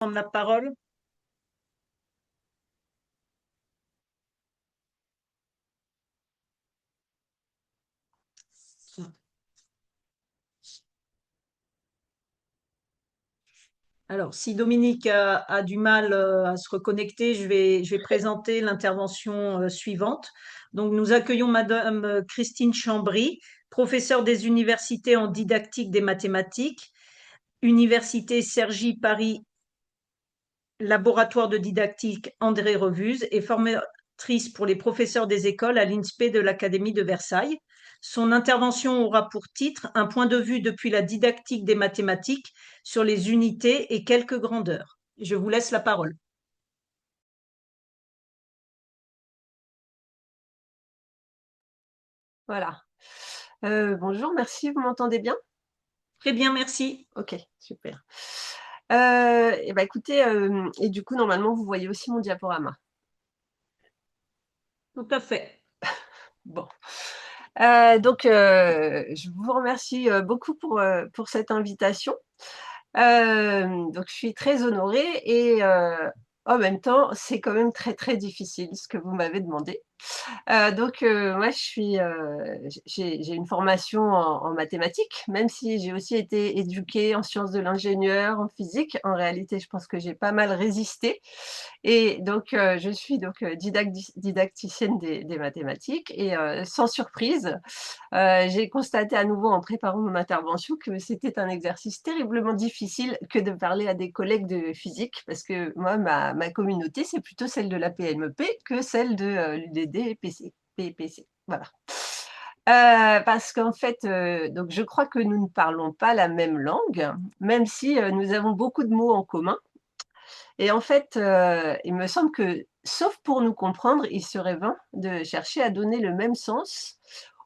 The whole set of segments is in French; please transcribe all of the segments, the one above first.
Prendre la parole. Alors, si Dominique a du mal à se reconnecter, je vais présenter l'intervention suivante. Donc, nous accueillons Madame Christine Chambry, professeure des universités en didactique des mathématiques, Université Cergy Paris, laboratoire de didactique André Revuse et formatrice pour les professeurs des écoles à l'INSPE de l'Académie de Versailles. Son intervention aura pour titre un point de vue depuis la didactique des mathématiques sur les unités et quelques grandeurs. Je vous laisse la parole. Voilà. Bonjour, merci, vous m'entendez bien? Très bien, merci. Ok, super. Et ben écoutez, et du coup, normalement, vous voyez aussi mon diaporama. Tout à fait. Bon. Donc, je vous remercie beaucoup pour cette invitation. Donc, je suis très honorée et en même temps, c'est quand même très, très difficile ce que vous m'avez demandé. Donc moi je suis, j'ai une formation en mathématiques, même si j'ai aussi été éduquée en sciences de l'ingénieur, en physique. En réalité, je pense que j'ai pas mal résisté et donc je suis donc didacticienne des mathématiques et sans surprise, j'ai constaté à nouveau en préparant mon intervention que c'était un exercice terriblement difficile que de parler à des collègues de physique parce que moi ma communauté, c'est plutôt celle de la PMEP que celle de, l'UDD et PPC. Voilà. Parce qu'en fait, donc je crois que nous ne parlons pas la même langue, même si, nous avons beaucoup de mots en commun et en fait, il me semble que, sauf pour nous comprendre, il serait vain de chercher à donner le même sens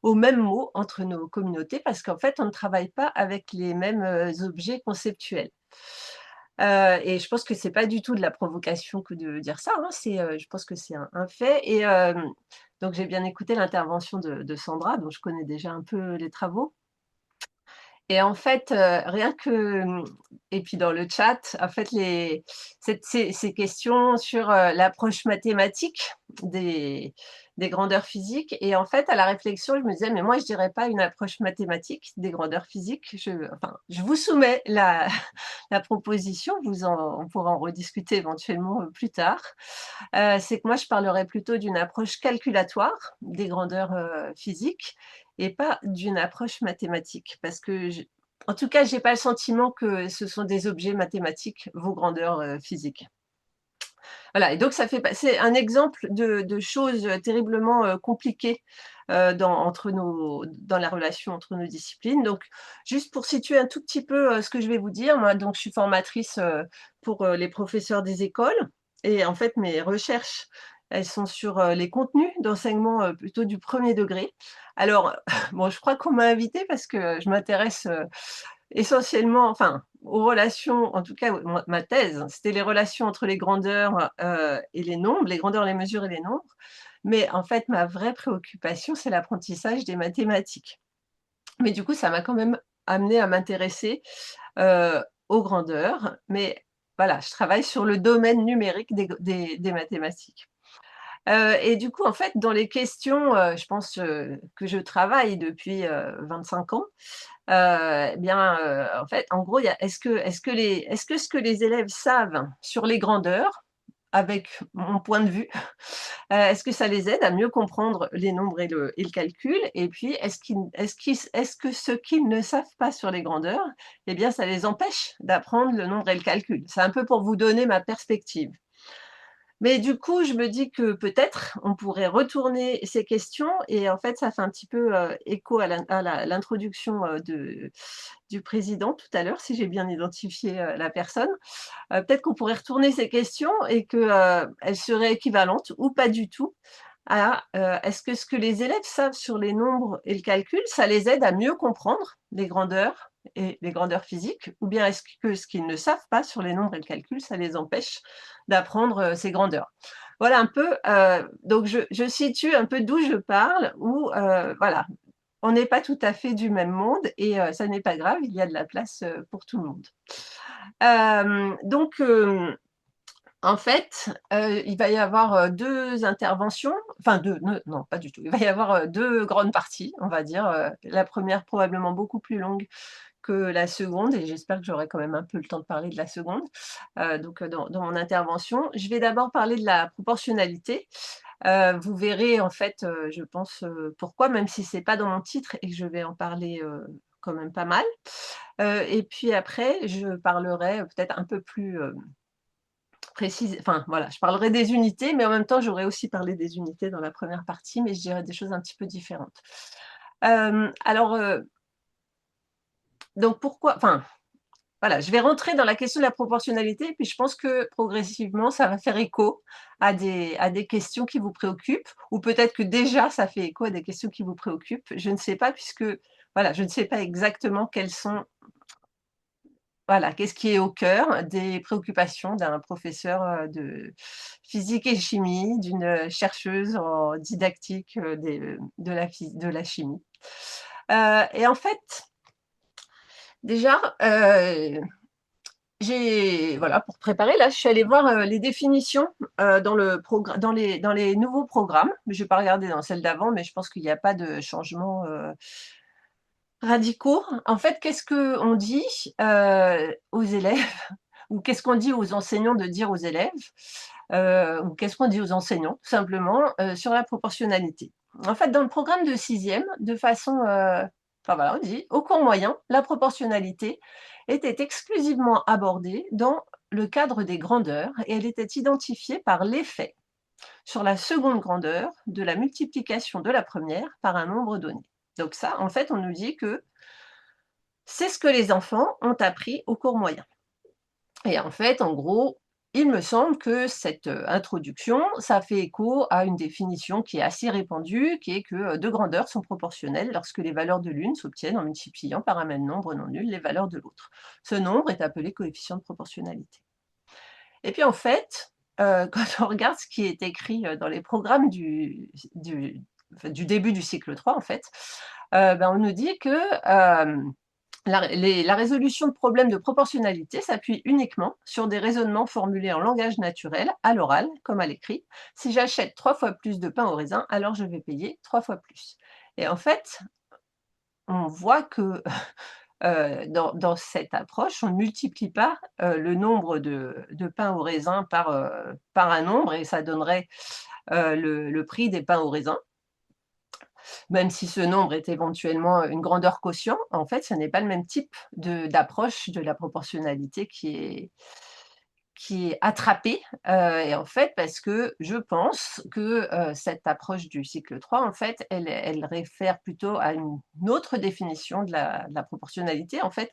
aux mêmes mots entre nos communautés parce qu'en fait, on ne travaille pas avec les mêmes, objets conceptuels. Et je pense que c'est pas du tout de la provocation que de dire ça, hein, c'est, je pense que c'est un fait et donc j'ai bien écouté l'intervention de Sandra, dont je connais déjà un peu les travaux et en fait, rien que et puis dans le chat, en fait, ces questions sur, l'approche mathématique des des grandeurs physiques et en fait, à la réflexion, je me disais: «Mais moi, je dirais pas une approche mathématique des grandeurs physiques». Je vous soumets la la proposition, on pourra en rediscuter éventuellement, plus tard. C'est que moi, je parlerais plutôt d'une approche calculatoire des grandeurs, physiques et pas d'une approche mathématique. Parce que en tout cas, j'ai pas le sentiment que ce sont des objets mathématiques, vos grandeurs, physiques. Voilà et donc ça fait c'est un exemple de choses, terriblement, compliquées, dans la relation entre nos disciplines. Donc juste pour situer un tout petit peu, ce que je vais vous dire, moi donc je suis formatrice, pour, les professeurs des écoles et en fait mes recherches, elles sont sur, les contenus d'enseignement, plutôt du premier degré. Alors bon, je crois qu'on m'a invitée parce que je m'intéresse, essentiellement, enfin, aux relations, en tout cas, moi ma thèse, c'était les relations entre les grandeurs, et les nombres, les grandeurs, les mesures et les nombres. Mais en fait, ma vraie préoccupation, c'est l'apprentissage des mathématiques. Mais du coup, ça m'a quand même amenée à m'intéresser, aux grandeurs. Mais voilà, je travaille sur le domaine numérique des mathématiques. Et du coup, en fait, dans les questions, je pense, que je travaille depuis, 25 ans, eh bien, en fait, en gros, il y a est-ce que ce que les élèves savent sur les grandeurs, avec mon point de vue, est-ce que ça les aide à mieux comprendre les nombres et le calcul? Et puis, est-ce que ce qu'ils ne savent pas sur les grandeurs, eh bien, ça les empêche d'apprendre le nombre et le calcul? C'est un peu pour vous donner ma perspective. Mais du coup, je me dis que peut-être on pourrait retourner ces questions et en fait, ça fait un petit peu, écho à l'introduction, de du président tout à l'heure, si j'ai bien identifié, la personne. Peut-être qu'on pourrait retourner ces questions et que, elles seraient équivalentes ou pas du tout à, est-ce que ce que les élèves savent sur les nombres et le calcul, ça les aide à mieux comprendre les grandeurs et les grandeurs physiques? Ou bien est-ce que ce qu'ils ne savent pas sur les nombres et le calcul, ça les empêche d'apprendre, ces grandeurs? Voilà un peu, donc je situe un peu d'où je parle, où, voilà, on n'est pas tout à fait du même monde et ça n'est pas grave, il y a de la place, pour tout le monde. Donc, en fait, il va y avoir deux interventions, enfin deux, non, pas du tout. Il va y avoir deux grandes parties, on va dire. La première probablement beaucoup plus longue que la seconde, et j'espère que j'aurai quand même un peu le temps de parler de la seconde. Donc, dans mon intervention, je vais d'abord parler de la proportionnalité. Vous verrez en fait, je pense, pourquoi, même si c'est pas dans mon titre et que je vais en parler quand même pas mal. Et puis après, je parlerai peut-être un peu plus précise, enfin voilà, je parlerai des unités, mais en même temps, j'aurais aussi parlé des unités dans la première partie, mais je dirais des choses un petit peu différentes. Alors, donc pourquoi, enfin voilà, je vais rentrer dans la question de la proportionnalité, puis je pense que progressivement, ça va faire écho à des questions qui vous préoccupent, ou peut-être que déjà ça fait écho à des questions qui vous préoccupent. Je ne sais pas, puisque voilà, je ne sais pas exactement quelles sont, voilà, qu'est-ce qui est au cœur des préoccupations d'un professeur de physique et chimie, d'une chercheuse en didactique de la chimie. Et en fait, déjà, voilà, pour préparer, là, je suis allée voir les définitions dans les nouveaux programmes. Je vais pas regarder dans celles d'avant, mais je pense qu'il n'y a pas de changement radicaux. En fait, qu'est-ce qu'on dit aux élèves ou qu'est-ce qu'on dit aux enseignants de dire aux élèves ou qu'est-ce qu'on dit aux enseignants, tout simplement, sur la proportionnalité. En fait, dans le programme de sixième, de façon, enfin voilà, on dit, au cours moyen, la proportionnalité était exclusivement abordée dans le cadre des grandeurs et elle était identifiée par l'effet sur la seconde grandeur de la multiplication de la première par un nombre donné. Donc ça, en fait, on nous dit que c'est ce que les enfants ont appris au cours moyen. Et en fait, en gros, il me semble que cette introduction, ça fait écho à une définition qui est assez répandue, qui est que deux grandeurs sont proportionnelles lorsque les valeurs de l'une s'obtiennent en multipliant par un même nombre non nul les valeurs de l'autre. Ce nombre est appelé coefficient de proportionnalité. Et puis en fait, quand on regarde ce qui est écrit dans les programmes du début du cycle 3, en fait, ben, on nous dit que la résolution de problèmes de proportionnalité s'appuie uniquement sur des raisonnements formulés en langage naturel, à l'oral, comme à l'écrit. Si j'achète 3 fois plus de pain au raisin, alors je vais payer 3 fois plus. Et en fait, on voit que dans cette approche, on ne multiplie pas le nombre de pains au raisin par un nombre et ça donnerait le prix des pains au raisin. Même si ce nombre est éventuellement une grandeur quotient, en fait, ce n'est pas le même type d'approche de la proportionnalité qui est attrapée. Et en fait, parce que je pense que cette approche du cycle 3, en fait, elle réfère plutôt à une autre définition de la proportionnalité, en fait,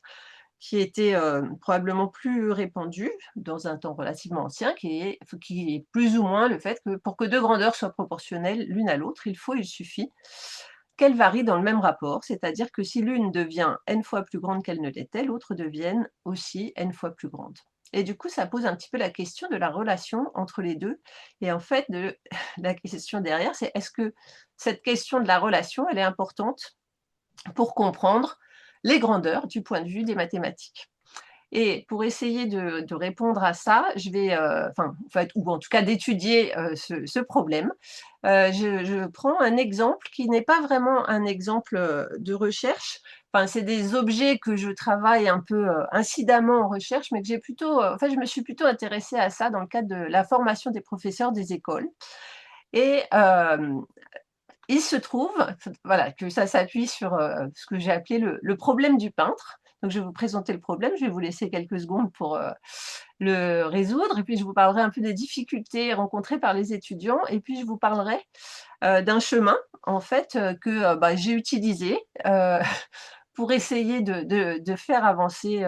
qui était probablement plus répandue dans un temps relativement ancien, qui est plus ou moins le fait que pour que deux grandeurs soient proportionnelles l'une à l'autre, il suffit qu'elles varient dans le même rapport, c'est-à-dire que si l'une devient n fois plus grande qu'elle ne l'était, l'autre devienne aussi n fois plus grande. Et du coup, ça pose un petit peu la question de la relation entre les deux. Et en fait, la question derrière, c'est est-ce que cette question de la relation, elle est importante pour comprendre les grandeurs du point de vue des mathématiques? Et pour essayer de répondre à ça, je vais, enfin, en fait, ou en tout cas d'étudier ce problème, je prends un exemple qui n'est pas vraiment un exemple de recherche. Enfin, c'est des objets que je travaille un peu incidemment en recherche, mais que j'ai plutôt, en fait, je me suis plutôt intéressée à ça dans le cadre de la formation des professeurs des écoles. Et il se trouve, voilà, que ça s'appuie sur ce que j'ai appelé le problème du peintre. Donc, je vais vous présenter le problème, je vais vous laisser quelques secondes pour le résoudre, et puis je vous parlerai un peu des difficultés rencontrées par les étudiants, et puis je vous parlerai d'un chemin, en fait, que bah, j'ai utilisé pour essayer de faire avancer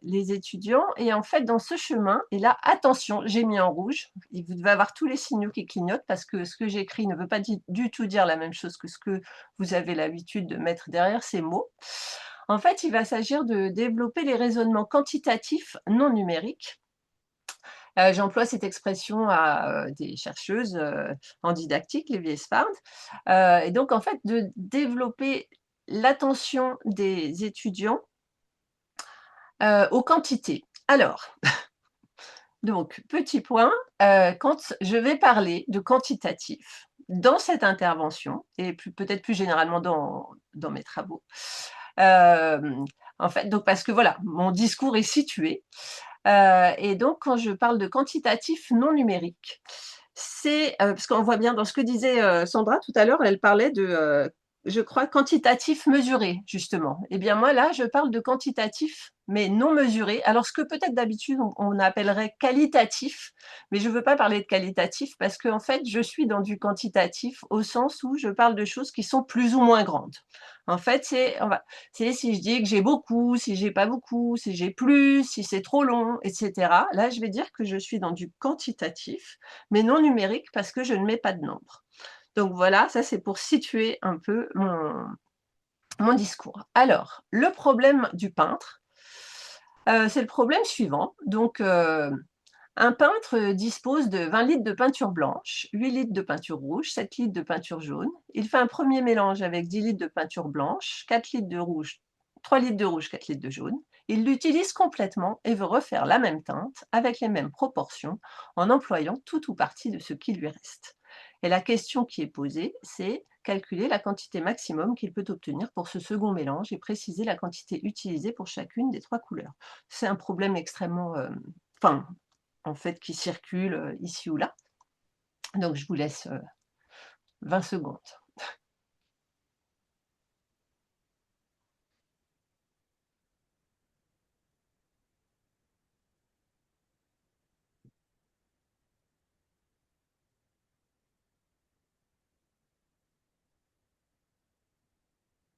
les étudiants. Et en fait, dans ce chemin, et là, attention, j'ai mis en rouge, et vous devez avoir tous les signaux qui clignotent, parce que ce que j'écris ne veut pas du tout dire la même chose que ce que vous avez l'habitude de mettre derrière ces mots. En fait, il va s'agir de développer les raisonnements quantitatifs non numériques. J'emploie cette expression à des chercheuses en didactique, les Spard. Et donc, en fait, de développer l'attention des étudiants aux quantités. Alors, donc, petit point, quand je vais parler de quantitatif dans cette intervention et peut-être plus généralement dans mes travaux, en fait, donc parce que voilà, mon discours est situé, et donc quand je parle de quantitatif non numérique, c'est, parce qu'on voit bien dans ce que disait, Sandra tout à l'heure, elle parlait de, je crois, quantitatif mesuré, justement. Eh bien moi là, je parle de quantitatif, mais non mesuré. Alors ce que peut-être d'habitude on appellerait qualitatif, mais je veux pas parler de qualitatif parce qu'en fait, je suis dans du quantitatif au sens où je parle de choses qui sont plus ou moins grandes. En fait, c'est si je dis que j'ai beaucoup, si j'ai pas beaucoup, si j'ai plus, si c'est trop long, et cetera. Là, je vais dire que je suis dans du quantitatif, mais non numérique parce que je ne mets pas de nombre. Donc voilà, ça c'est pour situer un peu mon discours. Alors, le problème du peintre, c'est le problème suivant. Donc, un peintre dispose de 20 litres de peinture blanche, 8 litres de peinture rouge, 7 litres de peinture jaune. Il fait un premier mélange avec 10 litres de peinture blanche, 4 litres de rouge, 3 litres de rouge, 4 litres de jaune. Il l'utilise complètement et veut refaire la même teinte avec les mêmes proportions en employant tout ou partie de ce qui lui reste. Et la question qui est posée, c'est calculer la quantité maximum qu'il peut obtenir pour ce second mélange et préciser la quantité utilisée pour chacune des trois couleurs. C'est un problème extrêmement, enfin, en fait, qui circulent ici ou là. Donc, je vous laisse 20 secondes.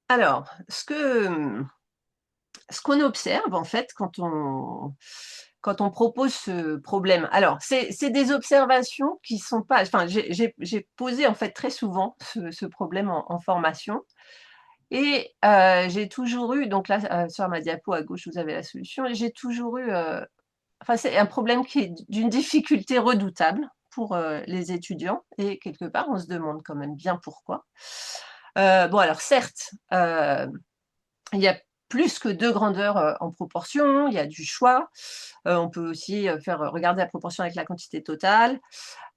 Alors, ce qu'on observe, en fait, quand on propose ce problème, alors, c'est des observations qui sont pas, enfin, j'ai posé, en fait, très souvent ce problème en formation et j'ai toujours eu, donc là, sur ma diapo à gauche, vous avez la solution, et j'ai toujours eu, enfin, c'est un problème qui est d'une difficulté redoutable pour, les étudiants et quelque part, on se demande quand même bien pourquoi. Bon alors certes, il y a plus que 2 grandeurs, en proportion, il y a du choix. On peut aussi, faire, regarder la proportion avec la quantité totale.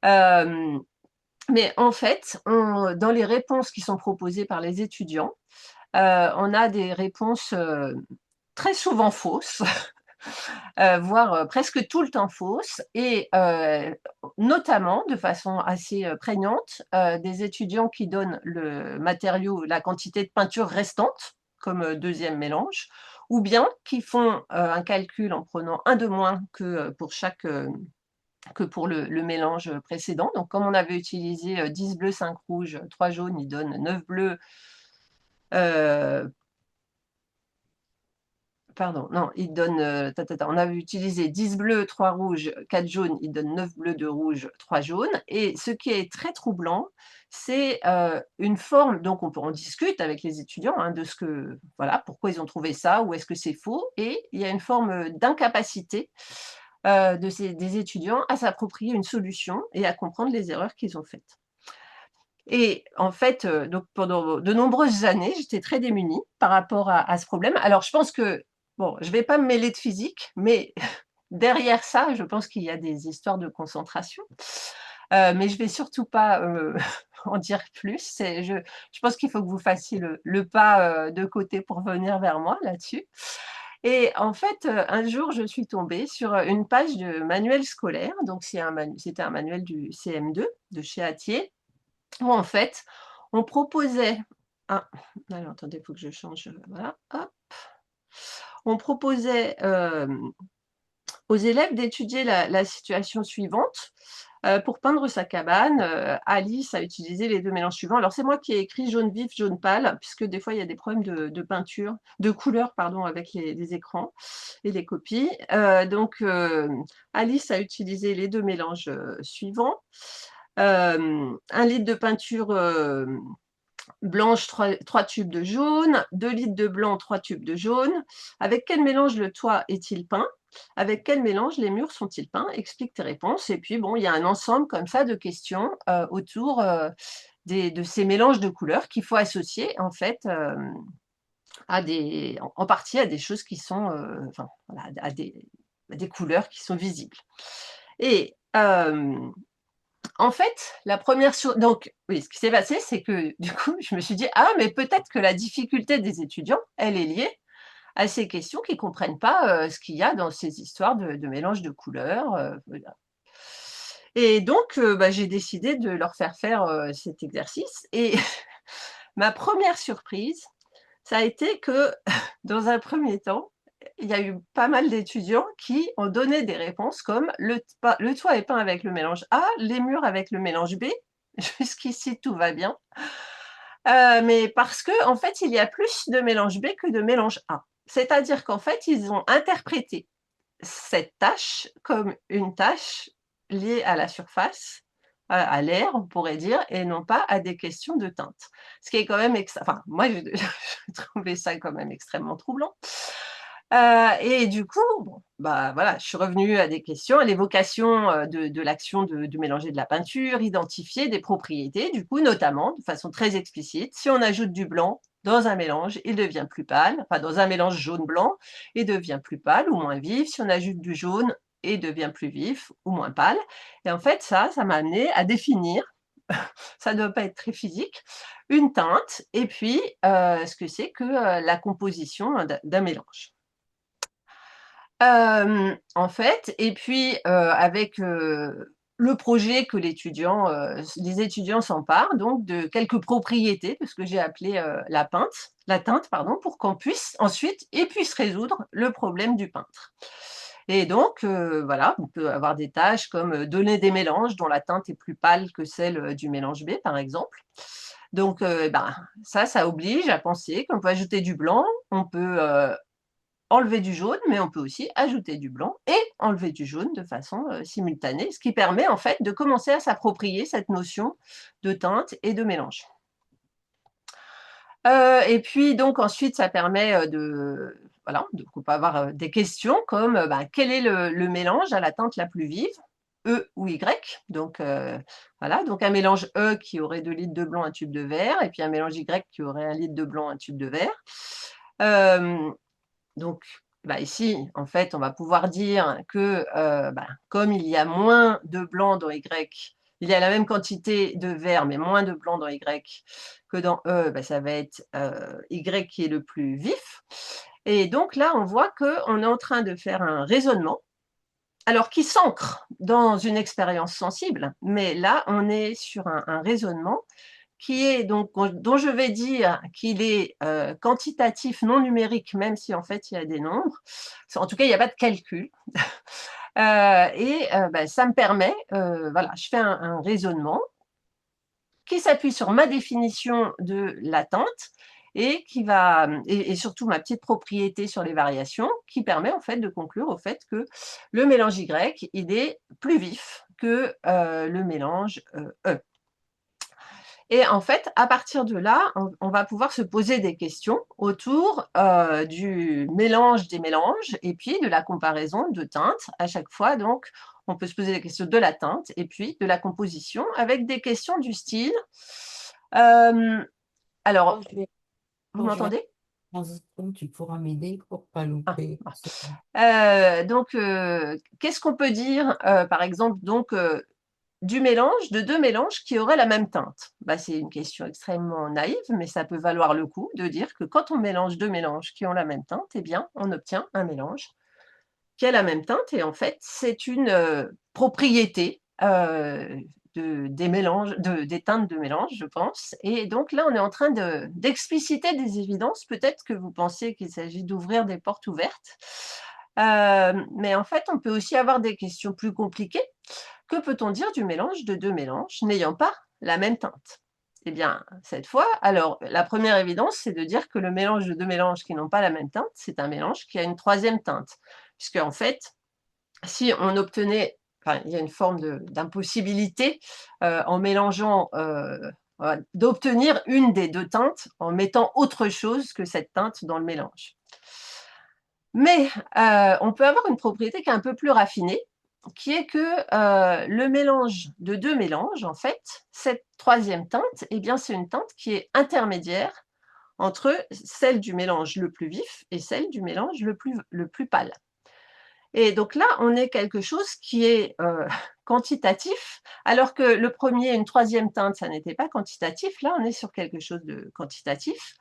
Hem, mais en fait, dans les réponses qui sont proposées par les étudiants, on a des réponses, très souvent fausses. Voire, presque tout le temps fausses et notamment de façon assez, prégnante, des étudiants qui donnent le matériau, la quantité de peinture restante comme, 2e mélange ou bien qui font, un calcul en prenant un de moins pour chaque, que pour le mélange, précédent. Donc comme on avait utilisé, 10 bleus, 5 rouges, 3 jaunes, ils donnent 9 bleus, heu pardon, non, il donne, on avait utilisé 10 bleus, 3 rouges, 4 jaunes, il donne 9 bleus, 2 rouges, 3 jaunes et ce qui est très troublant, c'est, une forme donc on discute avec les étudiants, hein, de ce que voilà, pourquoi ils ont trouvé ça ou est-ce que c'est faux et il y a une forme, d'incapacité, des étudiants à s'approprier une solution et à comprendre les erreurs qu'ils ont faites. Et en fait, donc pendant de nombreuses années, j'étais très démunie par rapport à ce problème. Alors je pense que, bon, je vais pas me mêler de physique, mais derrière ça, je pense qu'il y a des histoires de concentration. Mais je vais surtout pas, en dire plus. Je pense qu'il faut que vous fassiez le pas, de côté pour venir vers moi là-dessus. Et en fait, un jour, je suis tombée sur, une page de manuel scolaire, donc c'était un manuel du CM2 de chez Hatier où en fait, on proposait ah, alors attendez, il faut que je change, voilà, hop. On proposait, aux élèves d'étudier la situation suivante. Pour peindre sa cabane, Alice a utilisé les 2 mélanges suivants. Alors c'est moi qui ai écrit jaune vif, jaune pâle, puisque des fois il y a des problèmes de peinture, de couleur pardon, avec les écrans et les copies. Alice a utilisé les 2 mélanges, suivants. 1 litre de peinture, blanche, 3 tubes de jaune, 2 litres de blanc, 3 tubes de jaune. Avec quel mélange le toit est-il peint? Avec quel mélange les murs sont-ils peints? Explique tes réponses. Et puis bon, il y a un ensemble comme ça de questions, autour, de ces mélanges de couleurs qu'il faut associer en fait, à des en partie à des choses qui sont, enfin voilà, à des couleurs qui sont visibles. Et en fait, la première chose, donc oui, ce qui s'est passé, c'est que du coup, je me suis dit, ah, mais peut-être que la difficulté des étudiants, elle est liée à ces questions qui ne comprennent pas ce qu'il y a dans ces histoires de mélange de couleurs. Voilà. Et donc, j'ai décidé de leur faire cet exercice. Et ma première surprise, ça a été que, dans un premier temps, il y a eu pas mal d'étudiants qui ont donné des réponses comme le toit est peint avec le mélange A, les murs avec le mélange B. Jusqu'ici, tout va bien. Mais parce que en fait, il y a plus de mélange B que de mélange A. C'est-à-dire qu'en fait, ils ont interprété cette tâche comme une tâche liée à la surface, à l'air, on pourrait dire, et non pas à des questions de teinte. Ce qui est quand même enfin, moi, je trouvais ça quand même extrêmement troublant. Et du coup, bon, voilà, je suis revenue à des questions, à l'évocation de l'action de mélanger de la peinture, identifier des propriétés, du coup, notamment, de façon très explicite, si on ajoute du blanc dans un mélange, il devient plus pâle, enfin dans un mélange jaune-blanc, il devient plus pâle ou moins vif. Si on ajoute du jaune, il devient plus vif ou moins pâle. Et en fait, ça m'a amené à définir, ça ne doit pas être très physique, une teinte et puis ce que c'est que la composition d'un mélange. En fait, et puis avec le projet que les étudiants s'emparent donc de quelques propriétés, de ce que j'ai appelé la teinte, pardon, pour qu'on puisse ensuite, ils puissent résoudre le problème du peintre. Et donc, voilà, on peut avoir des tâches comme donner des mélanges dont la teinte est plus pâle que celle du mélange B, par exemple. Donc, ça oblige à penser qu'on peut ajouter du blanc, on peut enlever du jaune, mais on peut aussi ajouter du blanc et enlever du jaune de façon simultanée, ce qui permet en fait de commencer à s'approprier cette notion de teinte et de mélange. Et puis donc ensuite, ça permet voilà, donc on peut avoir des questions comme quel est le mélange à la teinte la plus vive, E ou Y. Donc voilà, donc un mélange E qui aurait 2 litres de blanc, un tube de vert, et puis un mélange Y qui aurait 1 litre de blanc, un tube de vert. Donc, ici, en fait, on va pouvoir dire que comme il y a moins de blanc dans Y, il y a la même quantité de vert, mais moins de blanc dans Y que dans E, ça va être Y qui est le plus vif. Et donc là, on voit qu'on est en train de faire un raisonnement, alors qui s'ancre dans une expérience sensible, mais là, on est sur un raisonnement qui est donc, dont je vais dire qu'il est quantitatif, non numérique, même si en fait il y a des nombres. En tout cas, il n'y a pas de calcul. Ça me permet, voilà, je fais un raisonnement qui s'appuie sur ma définition de la teinte et et surtout ma petite propriété sur les variations, qui permet en fait de conclure au fait que le mélange Y, il est plus vif que le mélange E. Et en fait, à partir de là, on va pouvoir se poser des questions autour du mélange des mélanges et puis de la comparaison de teintes à chaque fois. Donc, on peut se poser des questions de la teinte et puis de la composition avec des questions du style. Alors, Quand je vais, vous quand je vais m'entendez? dans un coin, tu pourras m'aider pour pas Ah, louper. bon. Donc, qu'est-ce qu'on peut dire, par exemple, donc, du mélange, de deux mélanges qui auraient la même teinte? C'est une question extrêmement naïve, mais ça peut valoir le coup de dire que quand on mélange deux mélanges qui ont la même teinte, eh bien, on obtient un mélange qui a la même teinte. Et en fait, c'est une propriété des mélanges, des teintes de mélange, je pense. Et donc là, on est en train d'expliciter des évidences. Peut-être que vous pensez qu'il s'agit d'ouvrir des portes ouvertes. Mais en fait, on peut aussi avoir des questions plus compliquées. Que peut-on dire du mélange de deux mélanges n'ayant pas la même teinte? Eh bien, cette fois, alors, la première évidence, c'est de dire que le mélange de deux mélanges qui n'ont pas la même teinte, c'est un mélange qui a une troisième teinte. Puisque, en fait, si on obtenait, enfin, il y a une forme d'impossibilité en mélangeant, d'obtenir une des deux teintes en mettant autre chose que cette teinte dans le mélange. Mais on peut avoir une propriété qui est un peu plus raffinée, qui est que le mélange de deux mélanges, en fait, cette troisième teinte, eh bien, c'est une teinte qui est intermédiaire entre celle du mélange le plus vif et celle du mélange le plus pâle. Et donc là, on est quelque chose qui est quantitatif, alors que le premier et une troisième teinte, ça n'était pas quantitatif. Là, on est sur quelque chose de quantitatif.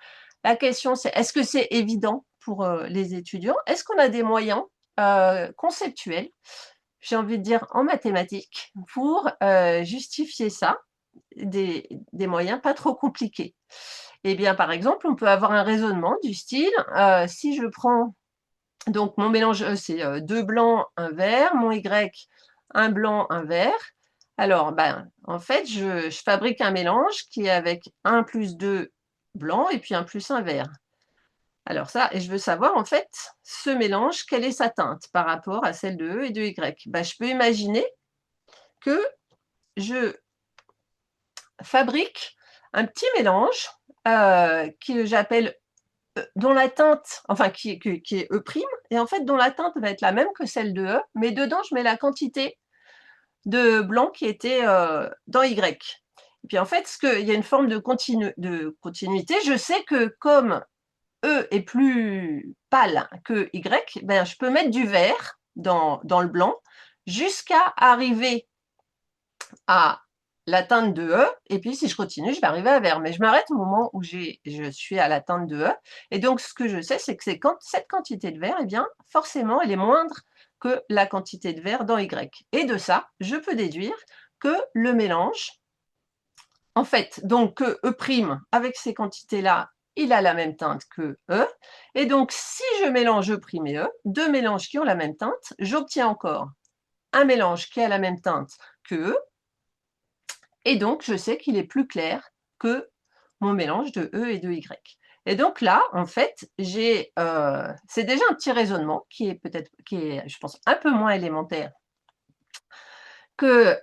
La question, c'est est-ce que c'est évident pour les étudiants? Est-ce qu'on a des moyens conceptuels, j'ai envie de dire en mathématiques, pour justifier ça, des moyens pas trop compliqués? Eh bien, par exemple, on peut avoir un raisonnement du style, si je prends donc mon mélange E, c'est 2 blancs, 1 vert, mon Y, 1 blanc, 1 vert. Alors, ben, en fait, je fabrique un mélange qui est avec 1 plus 2 blanc et puis 1 plus 1 vert. Alors ça, et je veux savoir en fait, ce mélange, quelle est sa teinte par rapport à celle de E et de Y? Ben, je peux imaginer que je fabrique un petit mélange que j'appelle dont la teinte, enfin qui est E', et en fait dont la teinte va être la même que celle de E, mais dedans je mets la quantité de blanc qui était dans Y. Et puis en fait, il y a une forme de continuité. Je sais que comme E est plus pâle que Y, ben, je peux mettre du vert dans le blanc jusqu'à arriver à la teinte de E, et puis si je continue, je vais arriver à vert. Mais je m'arrête au moment où je suis à la teinte de E. Et donc, ce que je sais, c'est que cette quantité de vert, eh bien, forcément, elle est moindre que la quantité de vert dans Y. Et de ça, je peux déduire que le mélange, en fait, donc que E' avec ces quantités-là, il a la même teinte que E. Et donc, si je mélange E' et E, deux mélanges qui ont la même teinte, j'obtiens encore un mélange qui a la même teinte que E. Et donc, je sais qu'il est plus clair que mon mélange de E et de Y. Et donc là, en fait, c'est déjà un petit raisonnement qui est, je pense, un peu moins élémentaire que,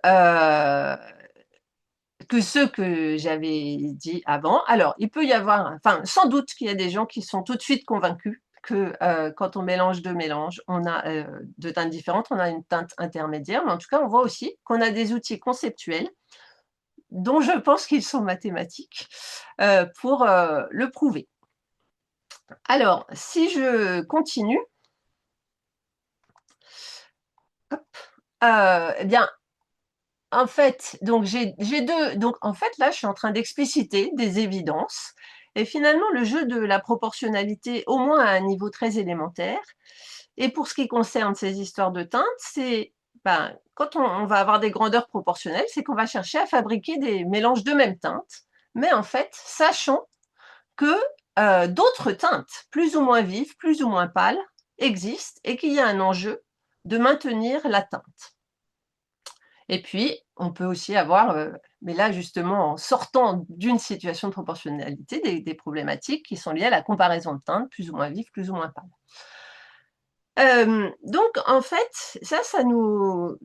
que ceux que j'avais dit avant. Alors, il peut y avoir, enfin, sans doute qu'il y a des gens qui sont tout de suite convaincus que quand on mélange deux mélanges, on a deux teintes différentes, on a une teinte intermédiaire, mais en tout cas, on voit aussi qu'on a des outils conceptuels dont je pense qu'ils sont mathématiques, pour le prouver. Alors, si je continue, eh bien, en fait, donc j'ai deux. Donc, en fait, là, je suis en train d'expliciter des évidences. Et finalement, le jeu de la proportionnalité, au moins à un niveau très élémentaire, et pour ce qui concerne ces histoires de teintes, c'est ben, quand on va avoir des grandeurs proportionnelles, c'est qu'on va chercher à fabriquer des mélanges de même teinte, mais en fait, sachant que d'autres teintes, plus ou moins vives, plus ou moins pâles, existent et qu'il y a un enjeu de maintenir la teinte. Et puis, on peut aussi avoir, mais là justement, en sortant d'une situation de proportionnalité, des problématiques qui sont liées à la comparaison de teintes, plus ou moins vives, plus ou moins pâles. Donc, en fait, ça nous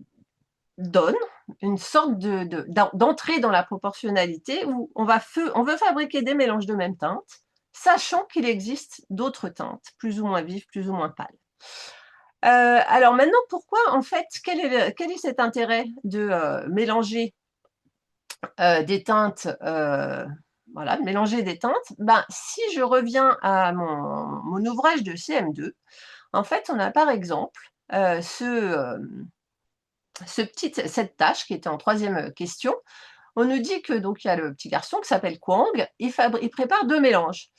donne une sorte d'entrée dans la proportionnalité où on veut fabriquer des mélanges de même teinte, sachant qu'il existe d'autres teintes, plus ou moins vives, plus ou moins pâles. Alors maintenant, pourquoi, en fait, quel est cet intérêt de mélanger des teintes, voilà, de mélanger des teintes? Ben, si je reviens à mon ouvrage de CM2, en fait, on a par exemple cette tâche qui était en troisième question. On nous dit que donc il y a le petit garçon qui s'appelle Kwang, il prépare deux mélanges.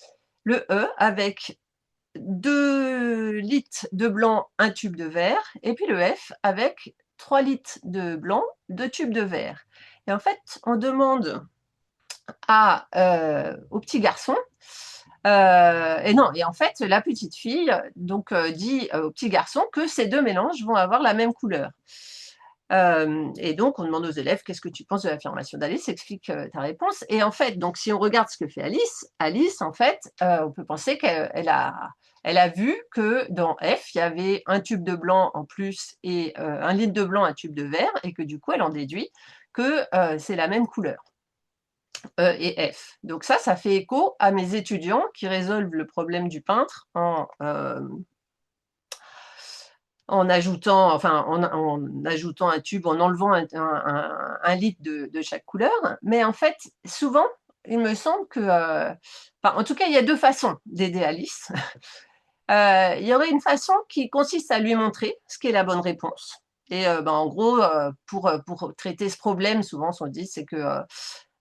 Le E avec 2 litres de blanc, un tube de vert, et puis le F avec 3 litres de blanc, 2 tubes de vert. Et en fait, on demande au petit garçon, et en fait, la petite fille donc dit au petit garçon que ces deux mélanges vont avoir la même couleur. Et donc, on demande aux élèves qu'est-ce que tu penses de l'affirmation d'Alice, explique ta réponse. Et en fait, donc si on regarde ce que fait Alice, en fait, on peut penser qu'elle a vu que dans F, il y avait un tube de blanc en plus et un litre de blanc, un tube de vert, et que du coup, elle en déduit que c'est la même couleur. E et F. Donc ça fait écho à mes étudiants qui résolvent le problème du peintre en ajoutant un tube, en enlevant un litre de chaque couleur. Mais en fait, souvent, il me semble que... en tout cas, il y a deux façons d'aider Alice. il y aurait une façon qui consiste à lui montrer ce qui est la bonne réponse. Et en gros, pour traiter ce problème, souvent, ce qu'on dit, c'est que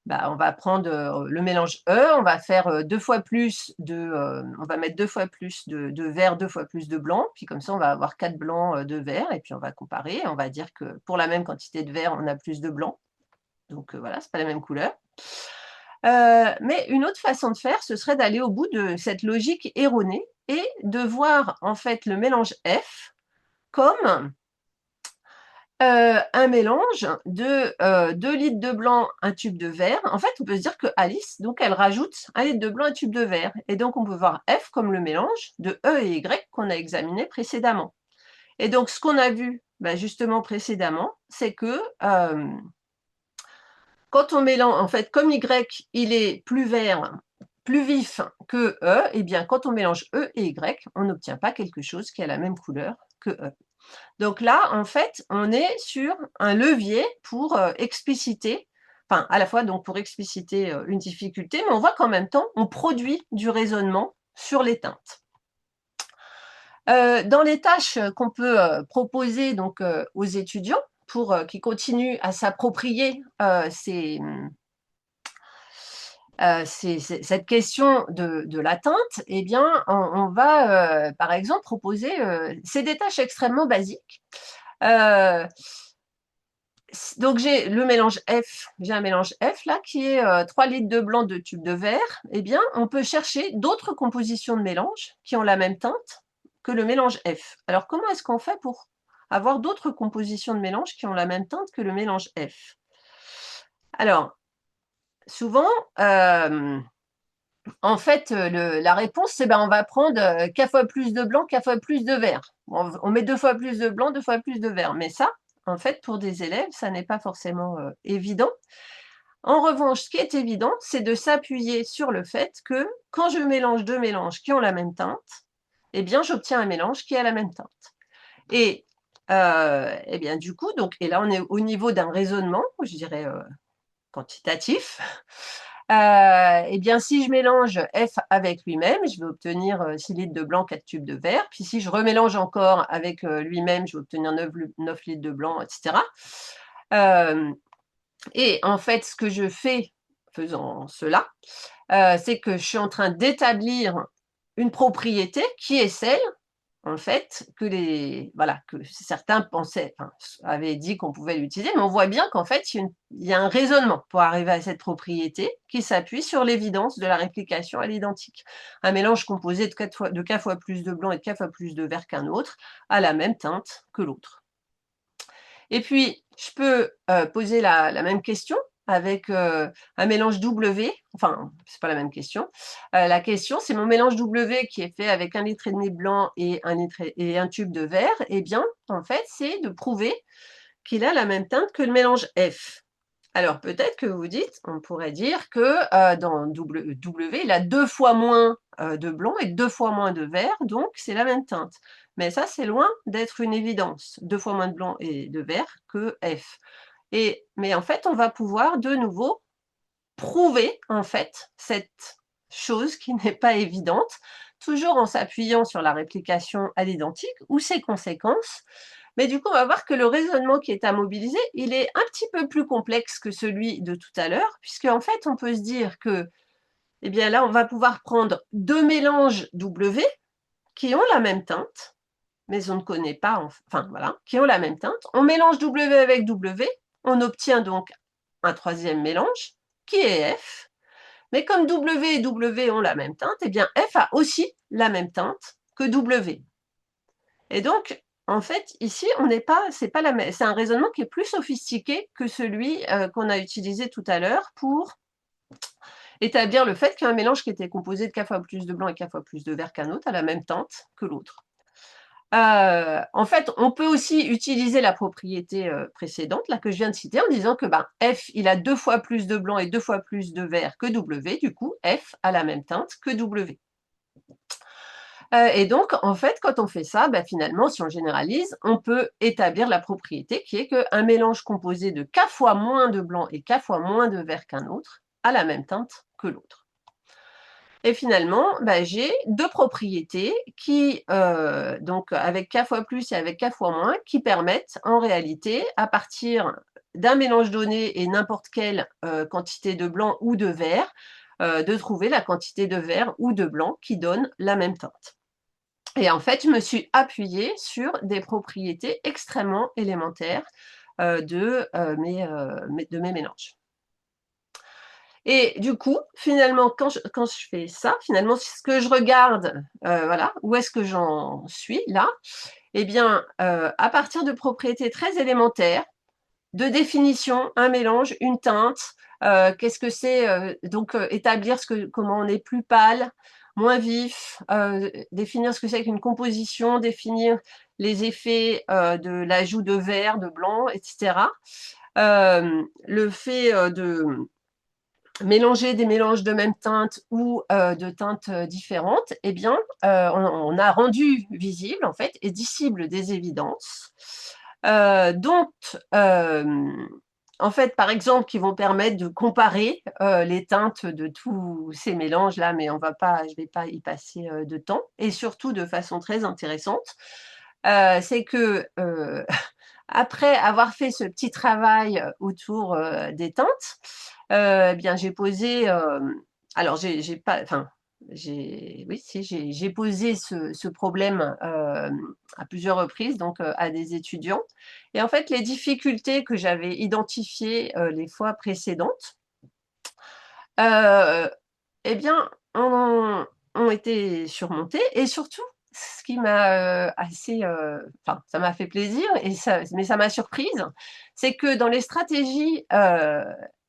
on va prendre le mélange E, on va faire 2 fois plus on va mettre 2 fois plus de vert, 2 fois plus de blanc, puis comme ça, on va avoir 4 blancs, 2 verts, et puis on va comparer. On va dire que pour la même quantité de vert, on a plus de blanc. Donc voilà, c'est pas la même couleur. Mais une autre façon de faire, ce serait d'aller au bout de cette logique erronée et de voir en fait le mélange F comme un mélange de 2 litres de blanc, 1 tube de vert. En fait, on peut se dire que Alice, donc elle rajoute 1 litre de blanc, 1 tube de vert. Et donc, on peut voir F comme le mélange de E et Y qu'on a examiné précédemment. Et donc, ce qu'on a vu justement précédemment, c'est que quand on mélange, en fait, comme Y, il est plus vert, plus vif que E, et bien quand on mélange E et Y, on n'obtient pas quelque chose qui a la même couleur que E. Donc là, en fait, on est sur un levier pour expliciter, enfin, à la fois donc pour expliciter une difficulté, mais on voit qu'en même temps, on produit du raisonnement sur les teintes. Dans les tâches qu'on peut proposer donc aux étudiants pour qu'ils continuent à s'approprier cette question de la teinte, eh bien, on va par exemple proposer, c'est des tâches extrêmement basiques. Donc j'ai le mélange F, j'ai un mélange F là qui est 3 litres de blanc, 2 tubes de verre. Eh bien, on peut chercher d'autres compositions de mélange qui ont la même teinte que le mélange F. Alors comment est-ce qu'on fait pour avoir d'autres compositions de mélange qui ont la même teinte que le mélange F? Alors, souvent, en fait, la réponse, c'est on va prendre K fois plus de blanc, K fois plus de vert. On met 2 fois plus de blanc, 2 fois plus de vert. Mais ça, en fait, pour des élèves, ça n'est pas forcément évident. En revanche, ce qui est évident, c'est de s'appuyer sur le fait que quand je mélange 2 mélanges qui ont la même teinte, eh bien, j'obtiens un mélange qui a la même teinte. Et eh bien, du coup, donc, et là, on est au niveau d'un raisonnement, je dirais quantitatif. Eh bien, si je mélange F avec lui-même, je vais obtenir 6 litres de blanc, 4 tubes de vert. Puis si je remélange encore avec lui-même, je vais obtenir 9 litres de blanc, etc. Et en fait, ce que je fais faisant cela, c'est que je suis en train d'établir une propriété qui est celle, en fait, que certains pensaient, enfin, avaient dit qu'on pouvait l'utiliser, mais on voit bien qu'en fait, il y a un raisonnement pour arriver à cette propriété qui s'appuie sur l'évidence de la réplication à l'identique. Un mélange composé de K fois plus de blanc et de K fois plus de vert qu'un autre a la même teinte que l'autre. Et puis, je peux poser la même question avec un mélange W, enfin, c'est pas la même question. La question, c'est mon mélange W qui est fait avec 1,5 litre de blanc et 1 tube de vert. Eh bien, en fait, c'est de prouver qu'il a la même teinte que le mélange F. Alors, peut-être que vous dites, on pourrait dire que dans W, il a 2 fois moins de blanc et 2 fois moins de vert, donc c'est la même teinte. Mais ça, c'est loin d'être une évidence. 2 fois moins de blanc et de vert que F. Mais en fait, on va pouvoir de nouveau prouver en fait cette chose qui n'est pas évidente, toujours en s'appuyant sur la réplication à l'identique ou ses conséquences. Mais du coup, on va voir que le raisonnement qui est à mobiliser, il est un petit peu plus complexe que celui de tout à l'heure, puisque en fait, on peut se dire que, eh bien là, on va pouvoir prendre 2 mélanges W qui ont la même teinte, mais on ne connaît pas, enfin voilà, qui ont la même teinte. On mélange W avec W, on obtient donc un troisième mélange qui est F. Mais comme W et W ont la même teinte, eh bien F a aussi la même teinte que W. Et donc, en fait, ici, c'est un raisonnement qui est plus sophistiqué que celui qu'on a utilisé tout à l'heure pour établir le fait qu'un mélange qui était composé de K fois plus de blanc et K fois plus de vert qu'un autre a la même teinte que l'autre. En fait, on peut aussi utiliser la propriété précédente, là, que je viens de citer, en disant que F, il a 2 fois plus de blanc et 2 fois plus de vert que W, du coup, F a la même teinte que W. Et donc, en fait, quand on fait ça, finalement, si on généralise, on peut établir la propriété qui est qu'un mélange composé de K fois moins de blanc et K fois moins de vert qu'un autre a la même teinte que l'autre. Et finalement, j'ai deux propriétés qui, donc avec K fois plus et avec K fois moins, qui permettent en réalité, à partir d'un mélange donné et n'importe quelle quantité de blanc ou de vert, de trouver la quantité de vert ou de blanc qui donne la même teinte. Et en fait, je me suis appuyée sur des propriétés extrêmement élémentaires de mes mélanges. Et du coup, finalement, quand je fais ça, finalement, ce que je regarde, voilà, où est-ce que j'en suis là? Eh bien, à partir de propriétés très élémentaires, de définition, un mélange, une teinte, qu'est-ce que c'est, donc établir comment on est plus pâle, moins vif, définir ce que c'est qu'une composition, définir les effets de l'ajout de vert, de blanc, etc. Le fait de mélanger des mélanges de même teinte ou de teintes différentes, eh bien, on a rendu visible en fait et disciple des évidences dont, en fait, par exemple, qui vont permettre de comparer les teintes de tous ces mélanges-là, mais je vais pas y passer de temps, et surtout de façon très intéressante, c'est que après avoir fait ce petit travail autour des teintes, eh bien, j'ai posé, alors j'ai pas, enfin, oui, si, j'ai posé ce problème à plusieurs reprises, donc à des étudiants. Et en fait, les difficultés que j'avais identifiées les fois précédentes, euh, eh bien, ont été surmontées. Et surtout, ce qui m'a enfin, ça m'a fait plaisir, mais ça m'a surprise, c'est que dans les stratégies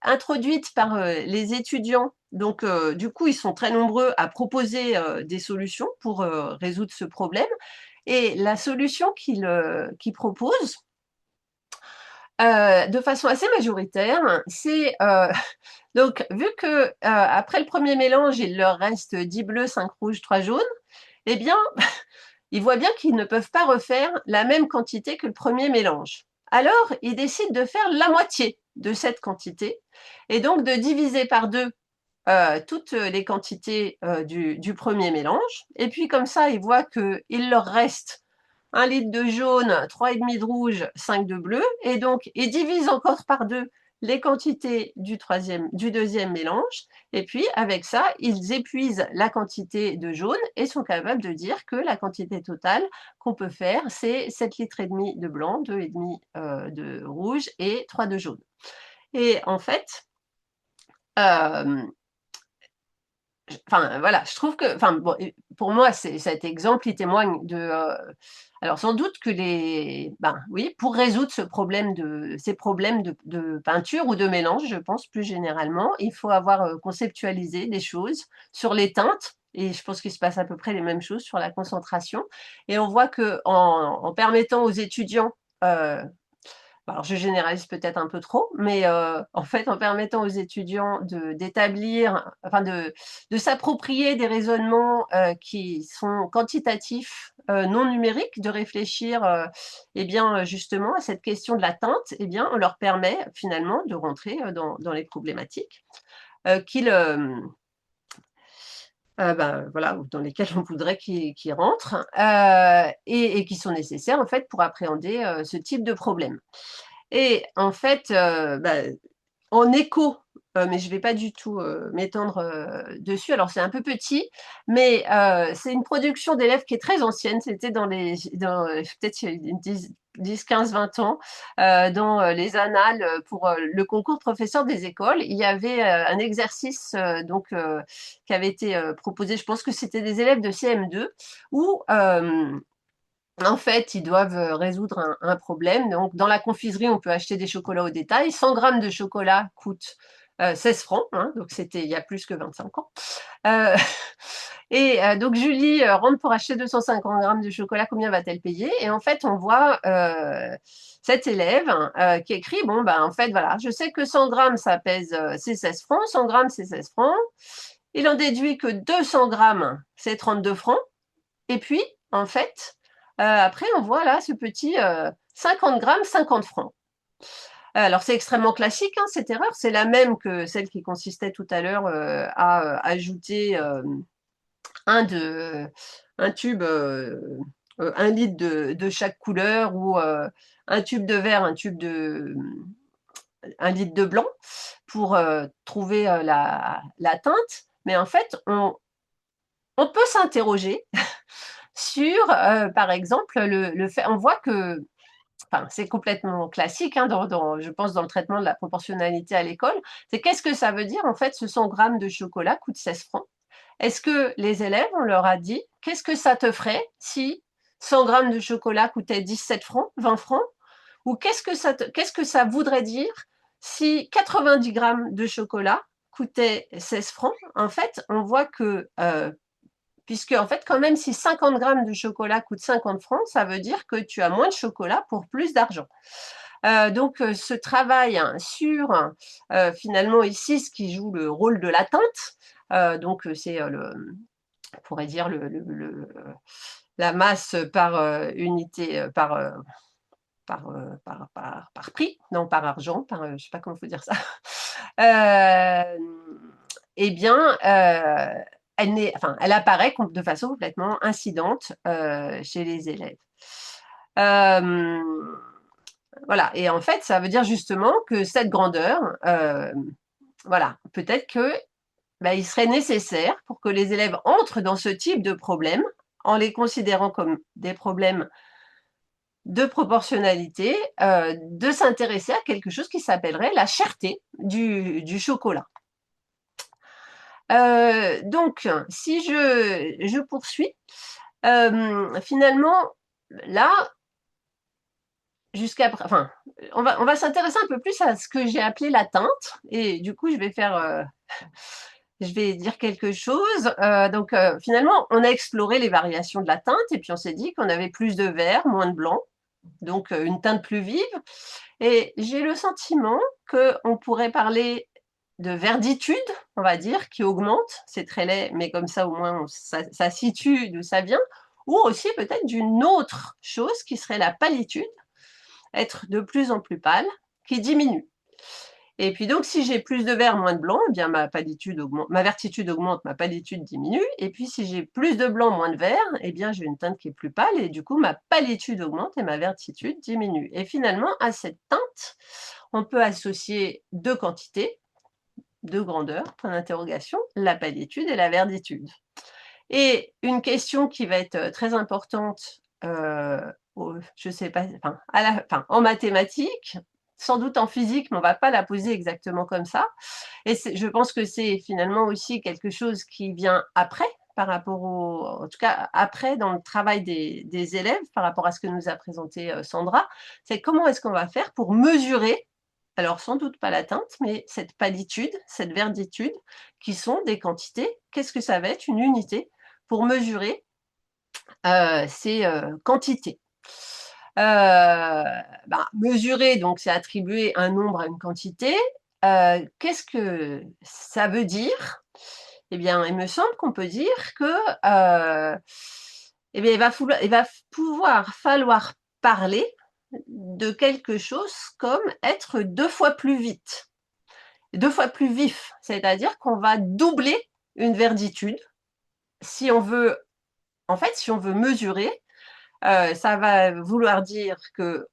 introduites par les étudiants, donc du coup, ils sont très nombreux à proposer des solutions pour résoudre ce problème. Et la solution qu'ils proposent, de façon assez majoritaire, c'est donc vu que après le premier mélange, il leur reste 10 bleus, 5 rouges, 3 jaunes, eh bien, ils voient bien qu'ils ne peuvent pas refaire la même quantité que le premier mélange. Alors, ils décident de faire la moitié de cette quantité et donc de diviser par deux toutes les quantités du premier mélange. Et puis comme ça, ils voient qu'il leur reste 1 litre de jaune, 3,5 de rouge, 5 de bleu. Et donc, ils divisent encore par deux les quantités du deuxième mélange. Et puis, avec ça, ils épuisent la quantité de jaune et sont capables de dire que la quantité totale qu'on peut faire, c'est 7 litres et demi de blanc, 2,5 de rouge et 3 de jaune. Et en fait, euh, enfin voilà, je trouve que, enfin bon, pour moi, cet exemple, il témoigne de. Alors sans doute que oui, pour résoudre ces problèmes de peinture ou de mélange, je pense plus généralement, il faut avoir conceptualisé des choses sur les teintes. Et je pense qu'il se passe à peu près les mêmes choses sur la concentration. Et on voit que en permettant aux étudiants alors je généralise peut-être un peu trop, mais en fait, en permettant aux étudiants de s'approprier des raisonnements qui sont quantitatifs, non numériques, de réfléchir, eh bien, justement à cette question de la teinte, eh bien, on leur permet finalement de rentrer dans les problématiques qu'ils voilà, dans lesquelles on voudrait qu'ils rentrent et qui sont nécessaires en fait pour appréhender ce type de problème. Et en fait, en écho, mais je ne vais pas du tout m'étendre dessus. Alors, c'est un peu petit, mais c'est une production d'élèves qui est très ancienne. C'était peut-être il y a une 10, 15, 20 ans, dans les annales pour le concours de professeurs des écoles. Il y avait un exercice qui avait été proposé, je pense que c'était des élèves de CM2, où en fait, ils doivent résoudre un problème. Donc, dans la confiserie, on peut acheter des chocolats au détail. 100 grammes de chocolat coûtent 16 francs. Hein, donc, c'était il y a plus que 25 ans. Euh, et donc, Julie rentre pour acheter 250 grammes de chocolat. Combien va-t-elle payer? Et en fait, on voit cet élève qui écrit, bon, en fait, voilà, je sais que 100 grammes, ça pèse, c'est 16 francs. 100 grammes, c'est 16 francs. Il en déduit que 200 grammes, c'est 32 francs. Et puis, en fait, après, on voit là ce petit 50 grammes, 50 francs. Alors, c'est extrêmement classique, hein, cette erreur. C'est la même que celle qui consistait tout à l'heure à ajouter un tube, 1 litre de chaque couleur, ou un tube de vert, 1 litre de blanc, pour trouver la teinte. Mais en fait, on peut s'interroger sur, par exemple, le fait, on voit que, enfin, c'est complètement classique, hein, je pense, dans le traitement de la proportionnalité à l'école, c'est qu'est-ce que ça veut dire, en fait, ce 100 grammes de chocolat coûte 16 francs. Est-ce que les élèves, on leur a dit, qu'est-ce que ça te ferait si 100 grammes de chocolat coûtait 17 francs, 20 francs? Ou qu'est-ce que ça voudrait dire si 90 grammes de chocolat coûtait 16 francs? En fait, on voit que, puisque en fait, quand même, si 50 grammes de chocolat coûte 50 francs, ça veut dire que tu as moins de chocolat pour plus d'argent. Donc, ce travail, hein, sur finalement ici ce qui joue le rôle de la teinte, donc c'est on pourrait dire la masse par unité, par prix, non, par argent, je ne sais pas comment il faut dire ça. Eh bien, elle apparaît de façon complètement incidente chez les élèves. Voilà, et en fait, ça veut dire justement que cette grandeur, voilà, peut-être que il serait nécessaire, pour que les élèves entrent dans ce type de problème, en les considérant comme des problèmes de proportionnalité, de s'intéresser à quelque chose qui s'appellerait la cherté du chocolat. Donc, si je poursuis, finalement, là, enfin, on va s'intéresser un peu plus à ce que j'ai appelé la teinte, et du coup, je vais dire quelque chose. Donc, finalement, on a exploré les variations de la teinte, et puis on s'est dit qu'on avait plus de vert, moins de blanc, donc une teinte plus vive. Et j'ai le sentiment qu'on pourrait parler de verditude, on va dire, qui augmente. C'est très laid, mais comme ça, au moins, ça situe d'où ça vient. Ou aussi peut-être d'une autre chose qui serait la pâlitude, être de plus en plus pâle, qui diminue. Et puis donc, si j'ai plus de vert, moins de blanc, eh bien ma vertitude augmente, ma pâlitude diminue. Et puis si j'ai plus de blanc, moins de vert, eh bien j'ai une teinte qui est plus pâle, et du coup ma pâlitude augmente et ma vertitude diminue. Et finalement, à cette teinte, on peut associer 2 quantités, 2 grandeurs, point d'interrogation, la pâlitude et la verditude. Et une question qui va être très importante, je sais pas, en mathématiques, sans doute en physique, mais on ne va pas la poser exactement comme ça. Et je pense que c'est finalement aussi quelque chose qui vient après, en tout cas après dans le travail des élèves, par rapport à ce que nous a présenté Sandra, c'est comment est-ce qu'on va faire pour mesurer, alors sans doute pas la teinte, mais cette pâlitude, cette verditude, qui sont des quantités. Qu'est-ce que ça va être, une unité, pour mesurer ces quantités? Mesurer, donc c'est attribuer un nombre à une quantité. Qu'est-ce que ça veut dire? Eh bien, il me semble qu'on peut dire que eh bien, il va falloir parler de quelque chose comme être 2 fois plus vite, 2 fois plus vif, c'est-à-dire qu'on va doubler une verditude si on veut, en fait, si on veut mesurer. Ça va vouloir dire que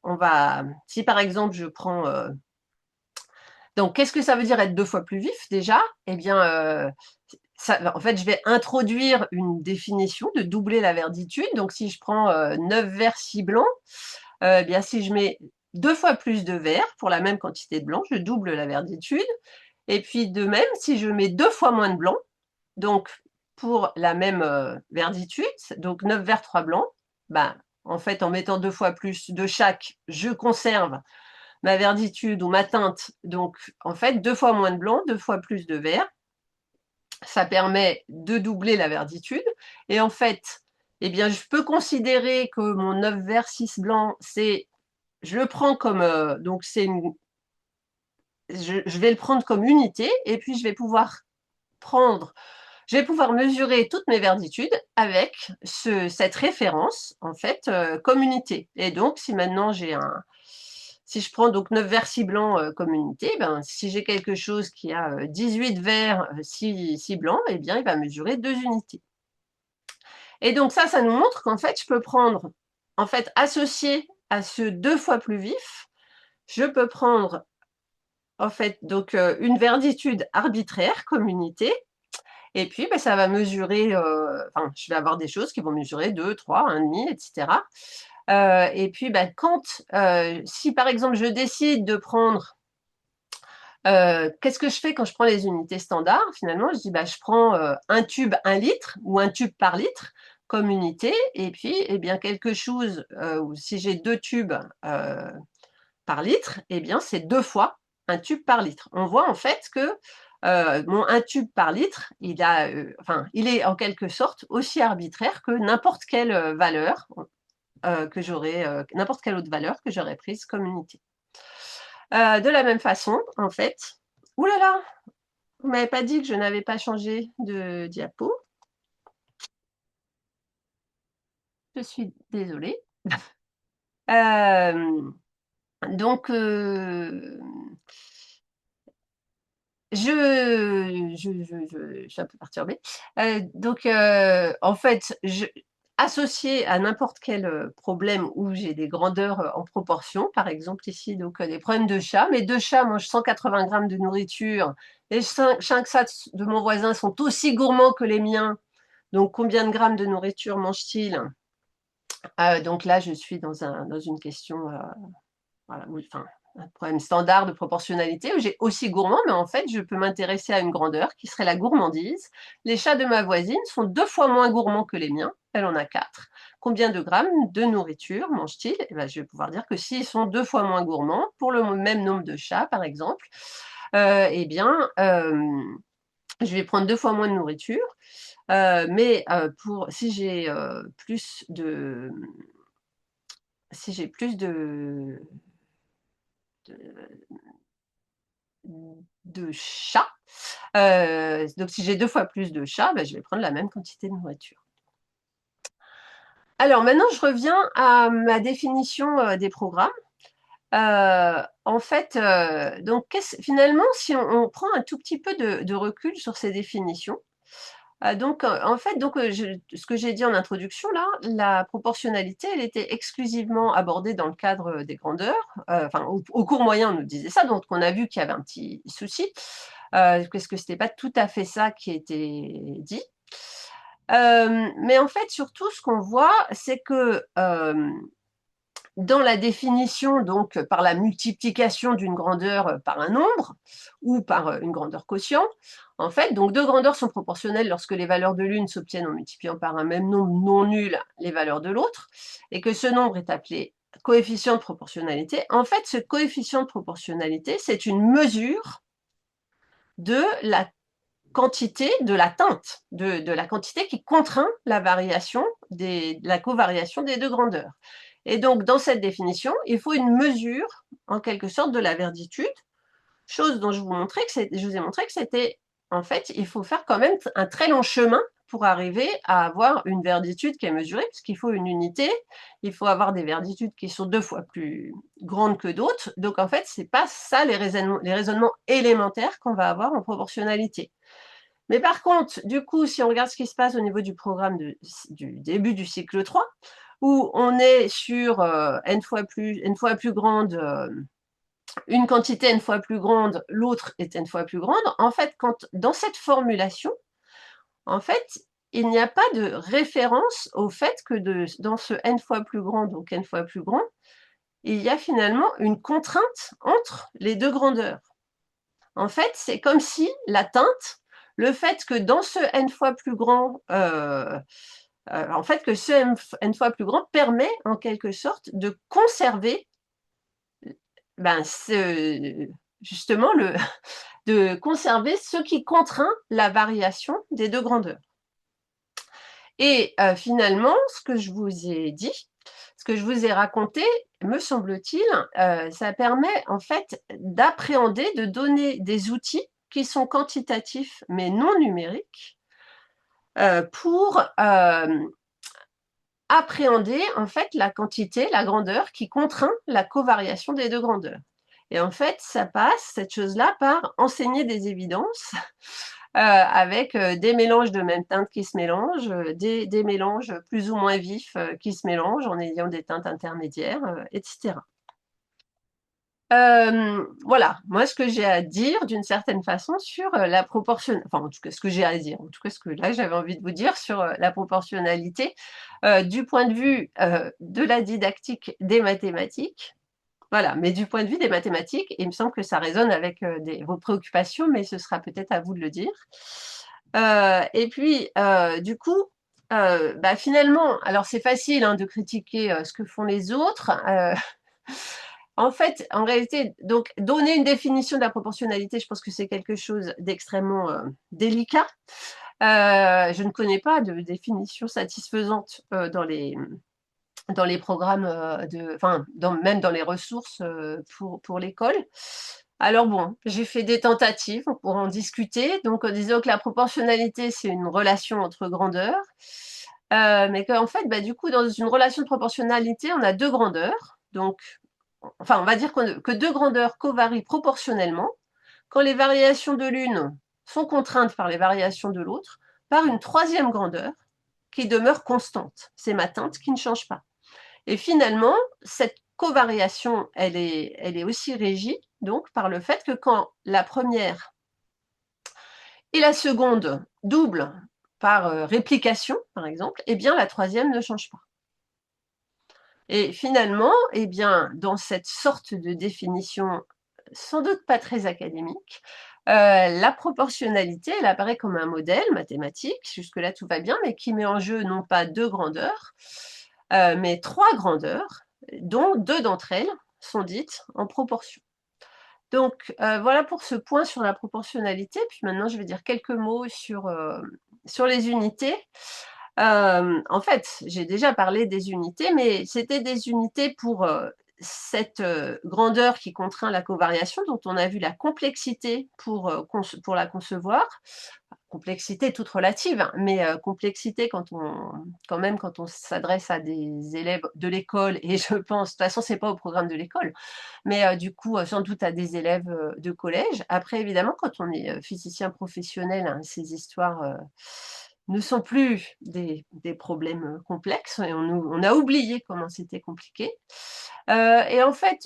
si par exemple je prends, donc qu'est-ce que ça veut dire être 2 fois plus vif déjà? Eh bien, en fait, je vais introduire une définition de doubler la verditude. Donc si je prends 9 verts, 6 blancs, eh bien si je mets 2 fois plus de verts pour la même quantité de blanc, je double la verditude. Et puis de même, si je mets 2 fois moins de blanc, donc pour la même verditude, donc 9 verts, 3 blancs, en fait, en mettant 2 fois plus de chaque, je conserve ma verditude ou ma teinte. Donc, en fait, 2 fois moins de blanc, 2 fois plus de vert. Ça permet de doubler la verditude. Et en fait, eh bien, je peux considérer que mon 9 vert, 6 blanc, je le prends comme, donc je vais le prendre comme unité, et puis je vais pouvoir mesurer toutes mes verditudes avec cette référence, en fait, comme unité. Et donc, si je prends donc 9 verts, 6 blancs comme unité, si j'ai quelque chose qui a 18 verts, 6 blancs, eh bien, il va mesurer 2 unités. Et donc ça nous montre qu'en fait, je peux prendre, en fait, associé à ce 2 fois plus vif, je peux prendre, en fait, donc une verditude arbitraire comme unité. Et puis, ben, ça va mesurer, enfin, je vais avoir des choses qui vont mesurer 2, 3, 1,5, etc. Et puis, ben, si par exemple, je décide de prendre, qu'est-ce que je fais quand je prends les unités standards? Finalement, je dis, bah, je prends un tube 1 litre ou un tube par litre comme unité. Et puis, eh bien, quelque chose, si j'ai 2 tubes par litre, eh bien, c'est 2 fois un tube par litre. On voit en fait que mon 1 tube par litre, il est en quelque sorte aussi arbitraire que n'importe quelle valeur n'importe quelle autre valeur que j'aurais prise comme unité. De la même façon, en fait, ouh là là, vous m'avez pas dit que je n'avais pas changé de diapo. Je suis désolée. Donc, je suis un peu perturbée. Donc, en fait, associé à n'importe quel problème où j'ai des grandeurs en proportion, par exemple ici, donc les problèmes de chat. Mes 2 chats mangent 180 grammes de nourriture. Les 5 chats de mon voisin sont aussi gourmands que les miens. Donc, combien de grammes de nourriture mangent-ils? Donc là, je suis dans une question, voilà, enfin, un problème standard de proportionnalité où j'ai aussi gourmand, mais en fait, je peux m'intéresser à une grandeur qui serait la gourmandise. Les chats de ma voisine sont 2 fois moins gourmands que les miens. Elle en a 4. Combien de grammes de nourriture mangent-ils? Eh ben, je vais pouvoir dire que s'ils sont 2 fois moins gourmands, pour le même nombre de chats, par exemple, eh bien, je vais prendre 2 fois moins de nourriture. Mais si j'ai plus de chats, donc si j'ai 2 fois plus de chats, ben, je vais prendre la même quantité de nourriture. Alors maintenant, je reviens à ma définition des programmes. En fait, donc finalement, si on prend un tout petit peu de recul sur ces définitions, en fait, ce que j'ai dit en introduction là, la proportionnalité, elle était exclusivement abordée dans le cadre des grandeurs. Enfin, au cours moyen, on nous disait ça, donc on a vu qu'il y avait un petit souci, parce que c'était pas tout à fait ça qui était dit. Mais en fait, surtout, ce qu'on voit, c'est que dans la définition, donc par la multiplication d'une grandeur par un nombre ou par une grandeur quotient, en fait, donc 2 grandeurs sont proportionnelles lorsque les valeurs de l'une s'obtiennent en multipliant par un même nombre non nul les valeurs de l'autre, et que ce nombre est appelé coefficient de proportionnalité. En fait, ce coefficient de proportionnalité, c'est une mesure de la quantité de la teinte, de la quantité qui contraint la variation la covariation des 2 grandeurs. Et donc, dans cette définition, il faut une mesure, en quelque sorte, de la verditude, chose dont je vous ai montré que c'était, en fait, il faut faire quand même un très long chemin pour arriver à avoir une verditude qui est mesurée, puisqu'il faut une unité, il faut avoir des verditudes qui sont 2 fois plus grandes que d'autres. Donc, en fait, ce n'est pas ça les raisonnements élémentaires qu'on va avoir en proportionnalité. Mais par contre, du coup, si on regarde ce qui se passe au niveau du programme du début du cycle 3, où on est sur n fois plus grande, une quantité n fois plus grande, l'autre est n fois plus grande, en fait, dans cette formulation, en fait, il n'y a pas de référence au fait que dans ce n fois plus grand, donc n fois plus grand, il y a finalement une contrainte entre les 2 grandeurs. En fait, c'est comme si la teinte, le fait que dans ce n fois plus grand, en fait, que ce n fois plus grand permet en quelque sorte de conserver justement de conserver ce qui contraint la variation des 2 grandeurs. Et finalement, ce que je vous ai dit, ce que je vous ai raconté, me semble-t-il, ça permet en fait d'appréhender, de donner des outils qui sont quantitatifs mais non numériques pour appréhender en fait la quantité, la grandeur qui contraint la covariation des 2 grandeurs. Et en fait, ça passe, cette chose-là, par enseigner des évidences avec des mélanges de même teinte qui se mélangent, des mélanges plus ou moins vifs qui se mélangent en ayant des teintes intermédiaires, etc. Voilà, moi ce que j'ai à dire d'une certaine façon sur la proportion, enfin en tout cas ce que j'ai à dire, en tout cas ce que là j'avais envie de vous dire sur la proportionnalité du point de vue de la didactique des mathématiques. Voilà, mais du point de vue des mathématiques, il me semble que ça résonne avec vos préoccupations, mais ce sera peut-être à vous de le dire. Et puis, du coup, bah, finalement, alors c'est facile hein, de critiquer ce que font les autres. En fait, en réalité, donc donner une définition de la proportionnalité, je pense que c'est quelque chose d'extrêmement délicat. Je ne connais pas de définition satisfaisante dans les programmes, enfin, même dans les ressources pour l'école. Alors bon, j'ai fait des tentatives pour en discuter. Donc, en disant que la proportionnalité, c'est une relation entre grandeurs. Mais qu'en fait, bah, du coup, dans une relation de proportionnalité, on a deux grandeurs. Donc, enfin, on va dire que deux grandeurs covarient proportionnellement. Quand les variations de l'une sont contraintes par les variations de l'autre, par une troisième grandeur qui demeure constante. C'est ma teinte qui ne change pas. Et finalement, cette covariation, elle est aussi régie donc par le fait que quand la première et la seconde doublent par réplication, par exemple, eh bien la troisième ne change pas. Et finalement, eh bien, dans cette sorte de définition sans doute pas très académique, la proportionnalité, elle apparaît comme un modèle mathématique, jusque-là tout va bien, mais qui met en jeu non pas deux grandeurs, mais trois grandeurs, dont deux d'entre elles sont dites en proportion. Donc voilà pour ce point sur la proportionnalité, puis maintenant je vais dire quelques mots sur les unités. En fait, j'ai déjà parlé des unités, mais c'était des unités pour cette grandeur qui contraint la covariation, dont on a vu la complexité pour la concevoir. Complexité toute relative, hein, mais complexité quand même quand on s'adresse à des élèves de l'école, et je pense, de toute façon, c'est pas au programme de l'école, mais du coup, sans doute à des élèves de collège. Après, évidemment, quand on est physicien professionnel, hein, ces histoires ne sont plus des problèmes complexes, et on a oublié comment c'était compliqué. Et en fait,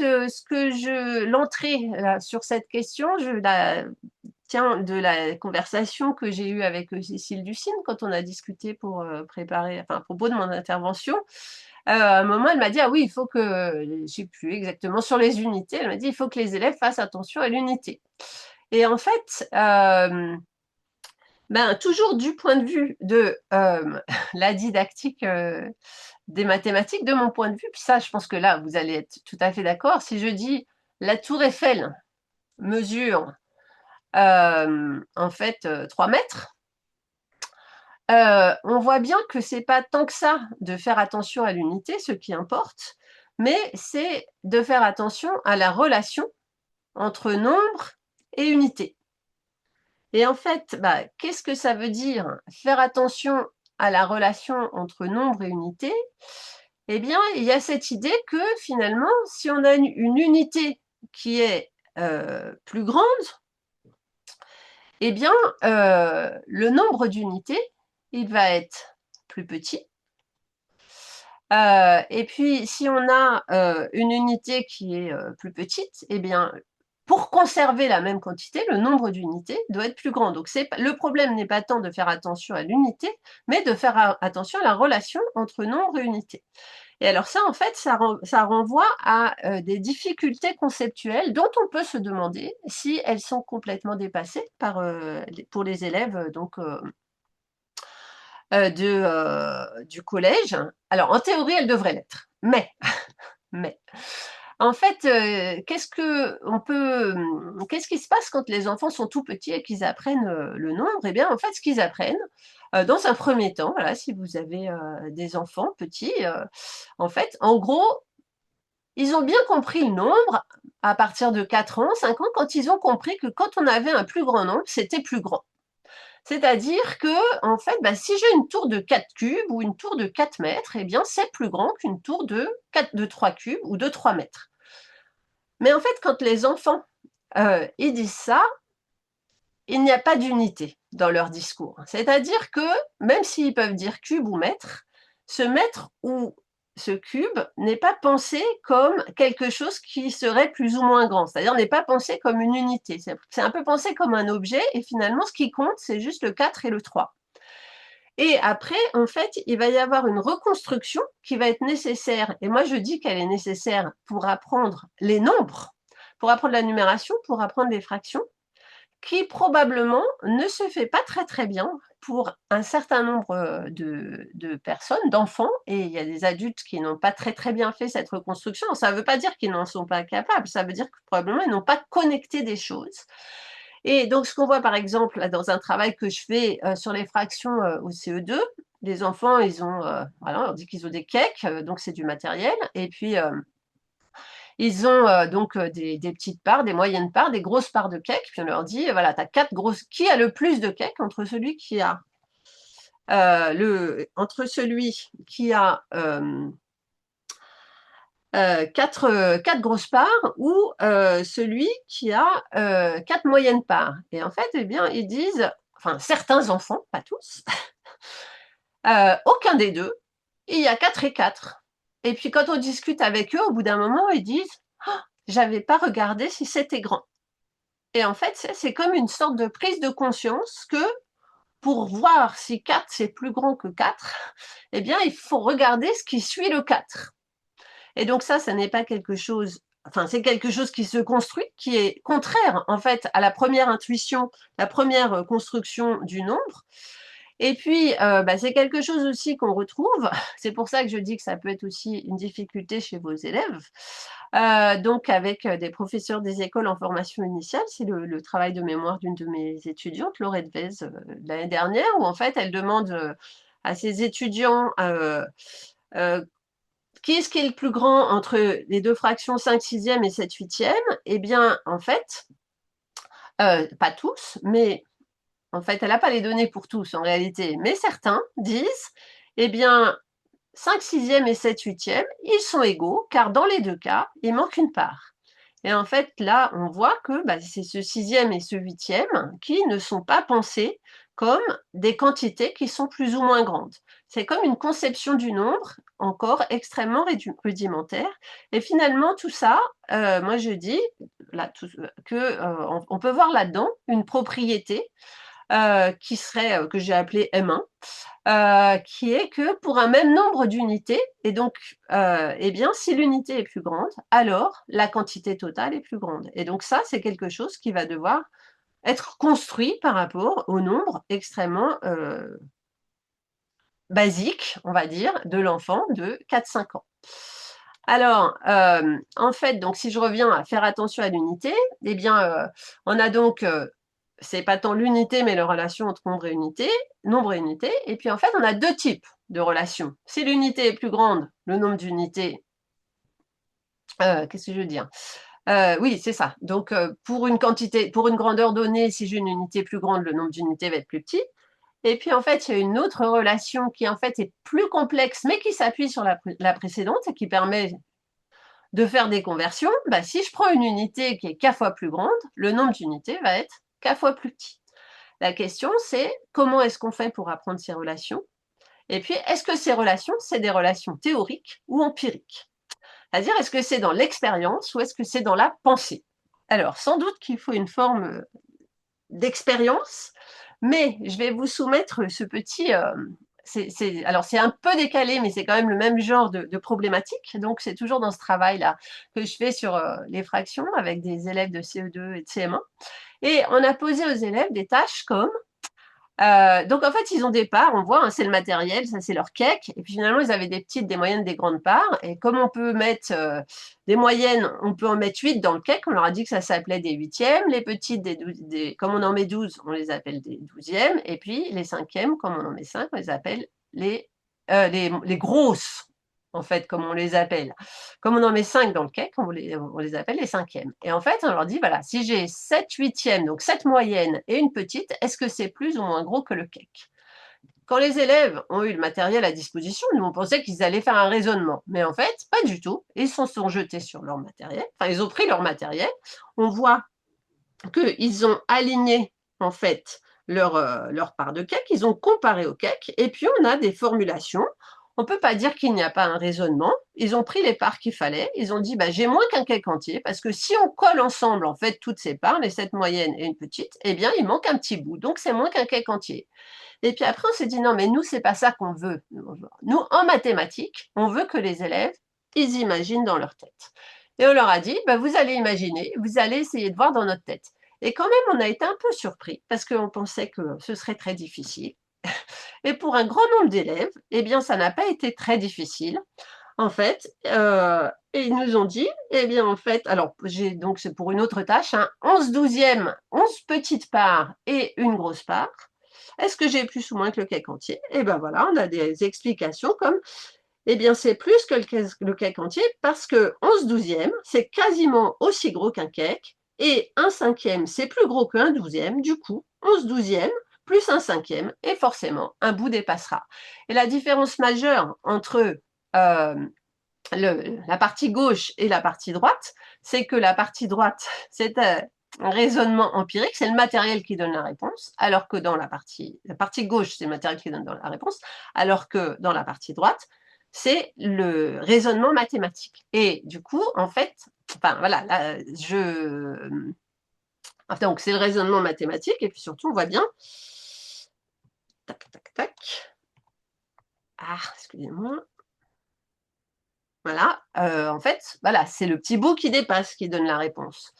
l'entrée sur cette question, je la tiens de la conversation que j'ai eue avec Cécile Ducine quand on a discuté pour préparer, enfin, à propos de mon intervention. À un moment, elle m'a dit, ah oui, il faut que, je ne sais plus exactement, sur les unités, elle m'a dit, il faut que les élèves fassent attention à l'unité. Et en fait, toujours du point de vue de la didactique des mathématiques, de mon point de vue, puis ça, je pense que là, vous allez être tout à fait d'accord, si je dis la tour Eiffel mesure en fait 3 mètres, on voit bien que c'est pas tant que ça de faire attention à l'unité, ce qui importe, mais c'est de faire attention à la relation entre nombre et unité. Et en fait, qu'est-ce que ça veut dire faire attention à la relation entre nombre et unité? Eh bien, il y a cette idée que finalement, si on a une unité qui est plus grande, eh bien, le nombre d'unités, il va être plus petit. Et puis, si on a une unité qui est plus petite, eh bien, pour conserver la même quantité, le nombre d'unités doit être plus grand. Donc, le problème n'est pas tant de faire attention à l'unité, mais de faire attention à la relation entre nombre et unité. Et alors ça, en fait, ça renvoie à des difficultés conceptuelles dont on peut se demander si elles sont complètement dépassées pour les élèves du collège. Alors, en théorie, elles devraient l'être. Mais, en fait, qu'est-ce qui se passe quand les enfants sont tout petits et qu'ils apprennent le nombre? Eh bien, en fait, ce qu'ils apprennent, dans un premier temps, voilà, si vous avez des enfants petits, en fait, en gros, ils ont bien compris le nombre à partir de 4 ans, 5 ans, quand ils ont compris que quand on avait un plus grand nombre, c'était plus grand. C'est-à-dire que, en fait, si j'ai une tour de 4 cubes ou une tour de 4 mètres, eh bien, c'est plus grand qu'une tour de 3 cubes ou de 3 mètres. Mais en fait, quand les enfants ils disent ça, il n'y a pas d'unité dans leur discours. C'est-à-dire que même s'ils peuvent dire cube ou ce mètre ou ce cube n'est pas pensé comme quelque chose qui serait plus ou moins grand, c'est-à-dire n'est pas pensé comme une unité. C'est un peu pensé comme un objet et finalement ce qui compte, c'est juste le 4 et le 3. Et après, en fait, il va y avoir une reconstruction qui va être nécessaire. Et moi, je dis qu'elle est nécessaire pour apprendre les nombres, pour apprendre la numération, pour apprendre les fractions, qui probablement ne se fait pas très très bien pour un certain nombre de personnes, d'enfants, et il y a des adultes qui n'ont pas très très bien fait cette reconstruction. Ça ne veut pas dire qu'ils n'en sont pas capables, ça veut dire que probablement ils n'ont pas connecté des choses. Et donc ce qu'on voit par exemple là, dans un travail que je fais sur les fractions au CE2, les enfants, ils ont, voilà, on dit qu'ils ont des cakes, donc c'est du matériel, et puis ils ont donc des petites parts, des moyennes parts, des grosses parts de cake. Puis on leur dit, voilà, tu as 4 grosses. Qui a le plus de cake entre celui qui a quatre grosses parts ou celui qui a 4 moyennes parts. Et en fait, eh bien, ils disent, enfin certains enfants, pas tous, aucun des deux, il y a 4 et 4. Et puis quand on discute avec eux, au bout d'un moment, ils disent, j'avais pas regardé si c'était grand. Et en fait, c'est comme une sorte de prise de conscience que pour voir si 4 c'est plus grand que 4, eh bien, il faut regarder ce qui suit le 4. Et donc ça n'est pas quelque chose, enfin, c'est quelque chose qui se construit, qui est contraire, en fait, à la première intuition, la première construction du nombre. Et puis, c'est quelque chose aussi qu'on retrouve, c'est pour ça que je dis que ça peut être aussi une difficulté chez vos élèves, donc avec des professeurs des écoles en formation initiale, c'est le travail de mémoire d'une de mes étudiantes, Laurette Vez, l'année dernière, où en fait elle demande à ses étudiants qui est-ce qui est le plus grand entre les deux fractions 5 sixièmes et 7 huitièmes. Eh bien, en fait, pas tous, mais en fait, elle n'a pas les données pour tous en réalité, mais certains disent, eh bien, 5 sixièmes et 7 huitièmes, ils sont égaux, car dans les deux cas, il manque une part. Et en fait, là, on voit que c'est ce sixième et ce huitième qui ne sont pas pensés comme des quantités qui sont plus ou moins grandes. C'est comme une conception du nombre encore extrêmement rudimentaire. Et finalement, tout ça, moi je dis là, on peut voir là-dedans une propriété qui serait, que j'ai appelée M1, qui est que pour un même nombre d'unités, et donc, eh bien, si l'unité est plus grande, alors la quantité totale est plus grande. Et donc ça, c'est quelque chose qui va devoir être construit par rapport au nombre extrêmement basique, on va dire, de l'enfant de 4-5 ans. Alors, en fait, donc si je reviens à faire attention à l'unité, eh bien, on a donc c'est pas tant l'unité, mais la relation entre nombre et unité. Et puis en fait, on a deux types de relations. Si l'unité est plus grande, le nombre d'unités, qu'est-ce que je veux dire? Oui, c'est ça. Donc pour une grandeur donnée, si j'ai une unité plus grande, le nombre d'unités va être plus petit. Et puis en fait, il y a une autre relation qui en fait est plus complexe, mais qui s'appuie sur la précédente et qui permet de faire des conversions. Si je prends une unité qui est k fois plus grande, le nombre d'unités va être k fois plus petit. La question, c'est comment est-ce qu'on fait pour apprendre ces relations? Et puis, est-ce que ces relations, c'est des relations théoriques ou empiriques? C'est-à-dire, est-ce que c'est dans l'expérience ou est-ce que c'est dans la pensée? Alors, sans doute qu'il faut une forme d'expérience, mais je vais vous soumettre ce petit... alors, c'est un peu décalé, mais c'est quand même le même genre de problématique. Donc, c'est toujours dans ce travail-là que je fais sur les fractions avec des élèves de CE2 et de CM1. Et on a posé aux élèves des tâches comme donc en fait, ils ont des parts, on voit, hein, c'est le matériel, ça c'est leur cake. Et puis finalement, ils avaient des petites, des moyennes, des grandes parts. Et comme on peut mettre des moyennes, on peut en mettre 8 dans le cake. On leur a dit que ça s'appelait des huitièmes. Les petites, comme on en met 12, on les appelle des douzièmes. Et puis les cinquièmes, comme on en met 5, on les appelle les grosses, en fait, comme on les appelle. Comme on en met 5 dans le cake, on les appelle les cinquièmes. Et en fait, on leur dit, voilà, si j'ai 7 huitièmes, donc 7 moyennes et une petite, est-ce que c'est plus ou moins gros que le cake? Quand les élèves ont eu le matériel à disposition, nous, on pensait qu'ils allaient faire un raisonnement. Mais en fait, pas du tout. Ils se sont jetés sur leur matériel. Enfin, ils ont pris leur matériel. On voit qu'ils ont aligné en fait leur part de cake, ils ont comparé au cake, et puis on a des formulations. On ne peut pas dire qu'il n'y a pas un raisonnement. Ils ont pris les parts qu'il fallait. Ils ont dit, bah, j'ai moins qu'un cake entier, parce que si on colle ensemble, en fait, toutes ces parts, les 7 moyennes et une petite, eh bien, il manque un petit bout. Donc, c'est moins qu'un cake entier. Et puis après, on s'est dit, non, mais nous, c'est pas ça qu'on veut. Nous, en mathématiques, on veut que les élèves, ils imaginent dans leur tête. Et on leur a dit, bah, vous allez imaginer, vous allez essayer de voir dans notre tête. Et quand même, on a été un peu surpris, parce qu'on pensait que ce serait très difficile. Et pour un grand nombre d'élèves, eh bien, ça n'a pas été très difficile. En fait, et ils nous ont dit, eh bien, en fait, alors, donc, c'est pour une autre tâche, 11 douzièmes, 11 petites parts et une grosse part. Est-ce que j'ai plus ou moins que le cake entier? Eh bien, voilà, on a des explications comme, eh bien, c'est plus que le cake entier parce que 11 douzièmes, c'est quasiment aussi gros qu'un cake et un cinquième, c'est plus gros qu'un douzième. Du coup, 11 douzièmes plus un cinquième et forcément, un bout dépassera. Et la différence majeure entre la partie gauche et la partie droite, c'est que la partie droite, c'est un raisonnement empirique, c'est le matériel qui donne la réponse, alors que dans la partie gauche, c'est le matériel qui donne la réponse, alors que dans la partie droite, c'est le raisonnement mathématique. Et du coup, en fait, enfin voilà, là, donc c'est le raisonnement mathématique, et puis surtout, on voit bien, tac, tac, tac, excusez-moi, voilà, en fait, voilà, c'est le petit bout qui dépasse qui donne la réponse.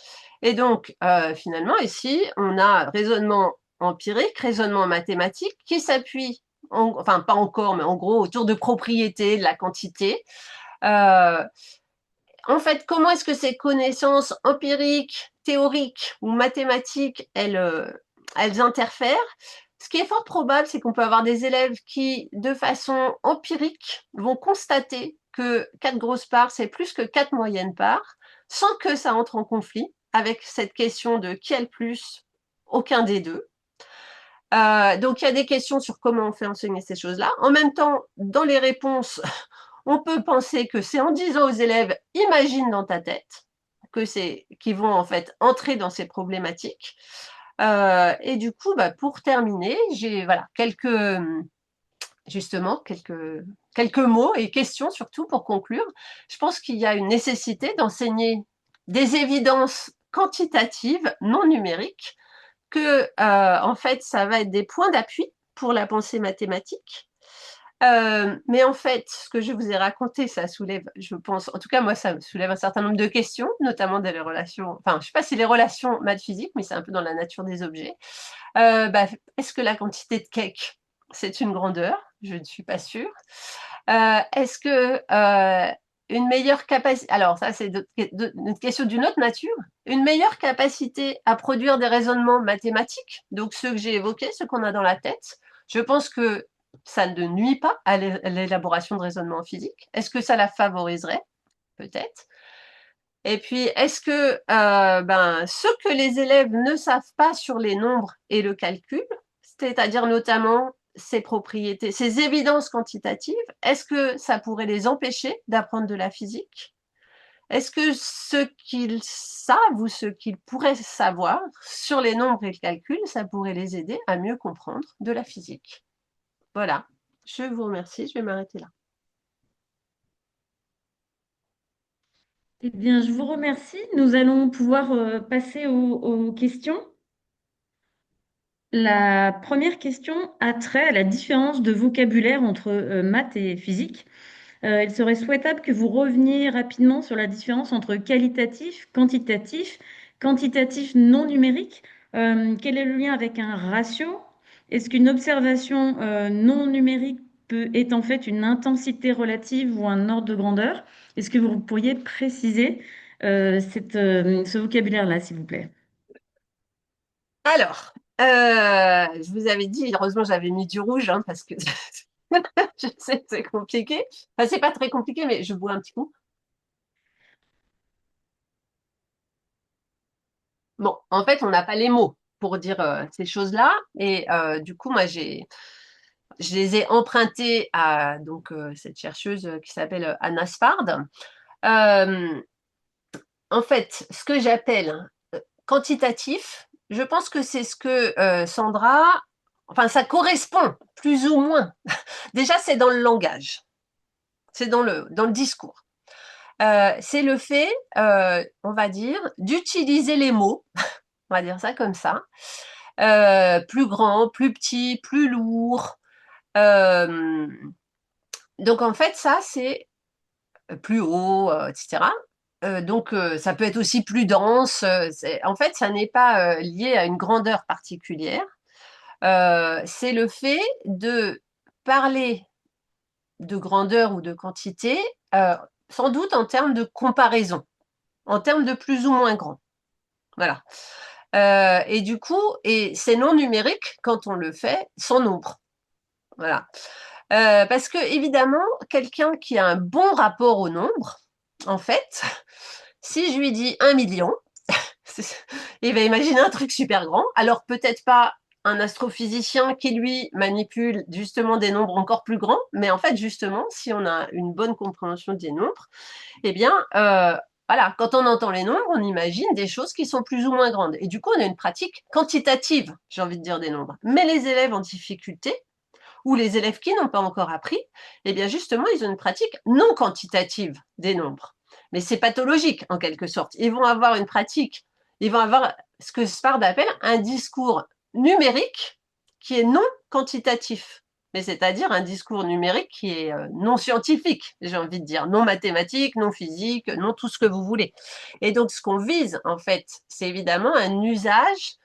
Et donc, finalement, ici, on a raisonnement empirique, raisonnement mathématique qui s'appuie, enfin pas encore, mais en gros, autour de propriétés, de la quantité. Euh, En fait, comment est-ce que ces connaissances empiriques, théoriques ou mathématiques, elles interfèrent? Ce qui est fort probable, c'est qu'on peut avoir des élèves qui, de façon empirique, vont constater que 4 grosses parts, c'est plus que 4 moyennes parts, sans que ça entre en conflit avec cette question de qui a le plus, aucun des deux. Donc, il y a des questions sur comment on fait enseigner ces choses-là. En même temps, dans les réponses, on peut penser que c'est en disant aux élèves, imagine dans ta tête, qu'ils vont en fait entrer dans ces problématiques. Et du coup, bah, pour terminer, j'ai voilà, quelques mots et questions surtout pour conclure. Je pense qu'il y a une nécessité d'enseigner des évidences quantitatives non numériques que, en fait, ça va être des points d'appui pour la pensée mathématique. Mais en fait, ce que je vous ai raconté, ça soulève, je pense, en tout cas moi, ça me soulève un certain nombre de questions, notamment dans les relations, enfin, je ne sais pas si les relations maths physiques, mais c'est un peu dans la nature des objets. Bah, est-ce que la quantité de cake, c'est une grandeur? Je ne suis pas sûre. Est-ce que une meilleure capacité, alors ça c'est une question d'une autre nature, une meilleure capacité à produire des raisonnements mathématiques, donc ceux que j'ai évoqués, ceux qu'on a dans la tête, je pense que ça ne nuit pas à l'élaboration de raisonnements en physique. Est-ce que ça la favoriserait? Peut-être. Et puis, est-ce que ce que les élèves ne savent pas sur les nombres et le calcul, c'est-à-dire notamment ces propriétés, ces évidences quantitatives, est-ce que ça pourrait les empêcher d'apprendre de la physique? Est-ce que ce qu'ils savent ou ce qu'ils pourraient savoir sur les nombres et le calcul, ça pourrait les aider à mieux comprendre de la physique? Voilà, je vous remercie, je vais m'arrêter là. Eh bien, je vous remercie. Nous allons pouvoir passer aux questions. La première question a trait à la différence de vocabulaire entre maths et physique. Il serait souhaitable que vous reveniez rapidement sur la différence entre qualitatif, quantitatif non numérique. Quel est le lien avec un ratio? Est-ce qu'une observation non numérique est en fait une intensité relative ou un ordre de grandeur? Est-ce que vous pourriez préciser ce vocabulaire-là, s'il vous plaît? Alors, je vous avais dit, heureusement j'avais mis du rouge, parce que je sais que c'est compliqué. Enfin, c'est pas très compliqué, mais je bois un petit coup. Bon, en fait, on n'a pas les mots pour dire ces choses-là. Et du coup, moi, je les ai empruntés à donc, cette chercheuse qui s'appelle Anna Spard. En fait, ce que j'appelle quantitatif, je pense que c'est ce que Sandra, enfin ça correspond plus ou moins. Déjà, c'est dans le langage, c'est dans le discours. C'est le fait, on va dire, d'utiliser les mots, on va dire ça comme ça, plus grand, plus petit, plus lourd. Euh, donc en fait, ça c'est plus haut, etc. Donc ça peut être aussi plus dense. En fait, ça n'est pas lié à une grandeur particulière. C'est le fait de parler de grandeur ou de quantité, sans doute en termes de comparaison, en termes de plus ou moins grand. Voilà. Et du coup, et c'est non numérique quand on le fait sans nombre. Voilà. Parce que évidemment, quelqu'un qui a un bon rapport au nombre, en fait, si je lui dis 1 million, il va imaginer un truc super grand. Alors peut-être pas un astrophysicien qui lui manipule justement des nombres encore plus grands, mais en fait justement, si on a une bonne compréhension des nombres, eh bien voilà, quand on entend les nombres, on imagine des choses qui sont plus ou moins grandes. Et du coup, on a une pratique quantitative, j'ai envie de dire, des nombres. Mais les élèves en difficulté, ou les élèves qui n'ont pas encore appris, eh bien justement, ils ont une pratique non quantitative des nombres. Mais c'est pathologique en quelque sorte. Ils vont avoir une pratique, ils vont avoir ce que Spard appelle un discours numérique qui est non quantitatif. Mais c'est-à-dire un discours numérique qui est non scientifique, j'ai envie de dire, non mathématique, non physique, non tout ce que vous voulez. Et donc ce qu'on vise, en fait, c'est évidemment un usage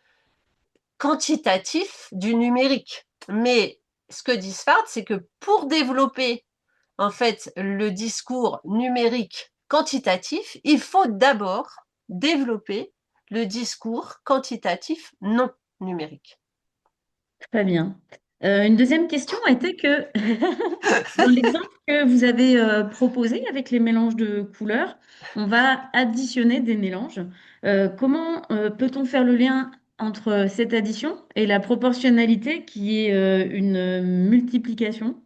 quantitatif du numérique. Mais ce que dit Sfard, c'est que pour développer en fait le discours numérique quantitatif, il faut d'abord développer le discours quantitatif non numérique. Très bien. Une deuxième question était que dans l'exemple que vous avez proposé avec les mélanges de couleurs, on va additionner des mélanges. Comment peut-on faire le lien entre cette addition et la proportionnalité qui est une multiplication?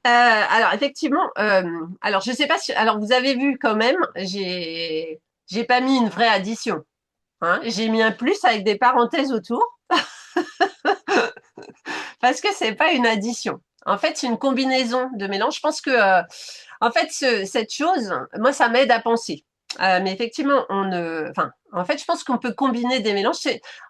Alors effectivement, alors je sais pas si, alors vous avez vu quand même, j'ai pas mis une vraie addition, hein, j'ai mis un plus avec des parenthèses autour parce que c'est pas une addition. En fait, c'est une combinaison de mélanges. Je pense que, en fait, cette chose, moi, ça m'aide à penser. Mais effectivement, enfin, en fait, je pense qu'on peut combiner des mélanges.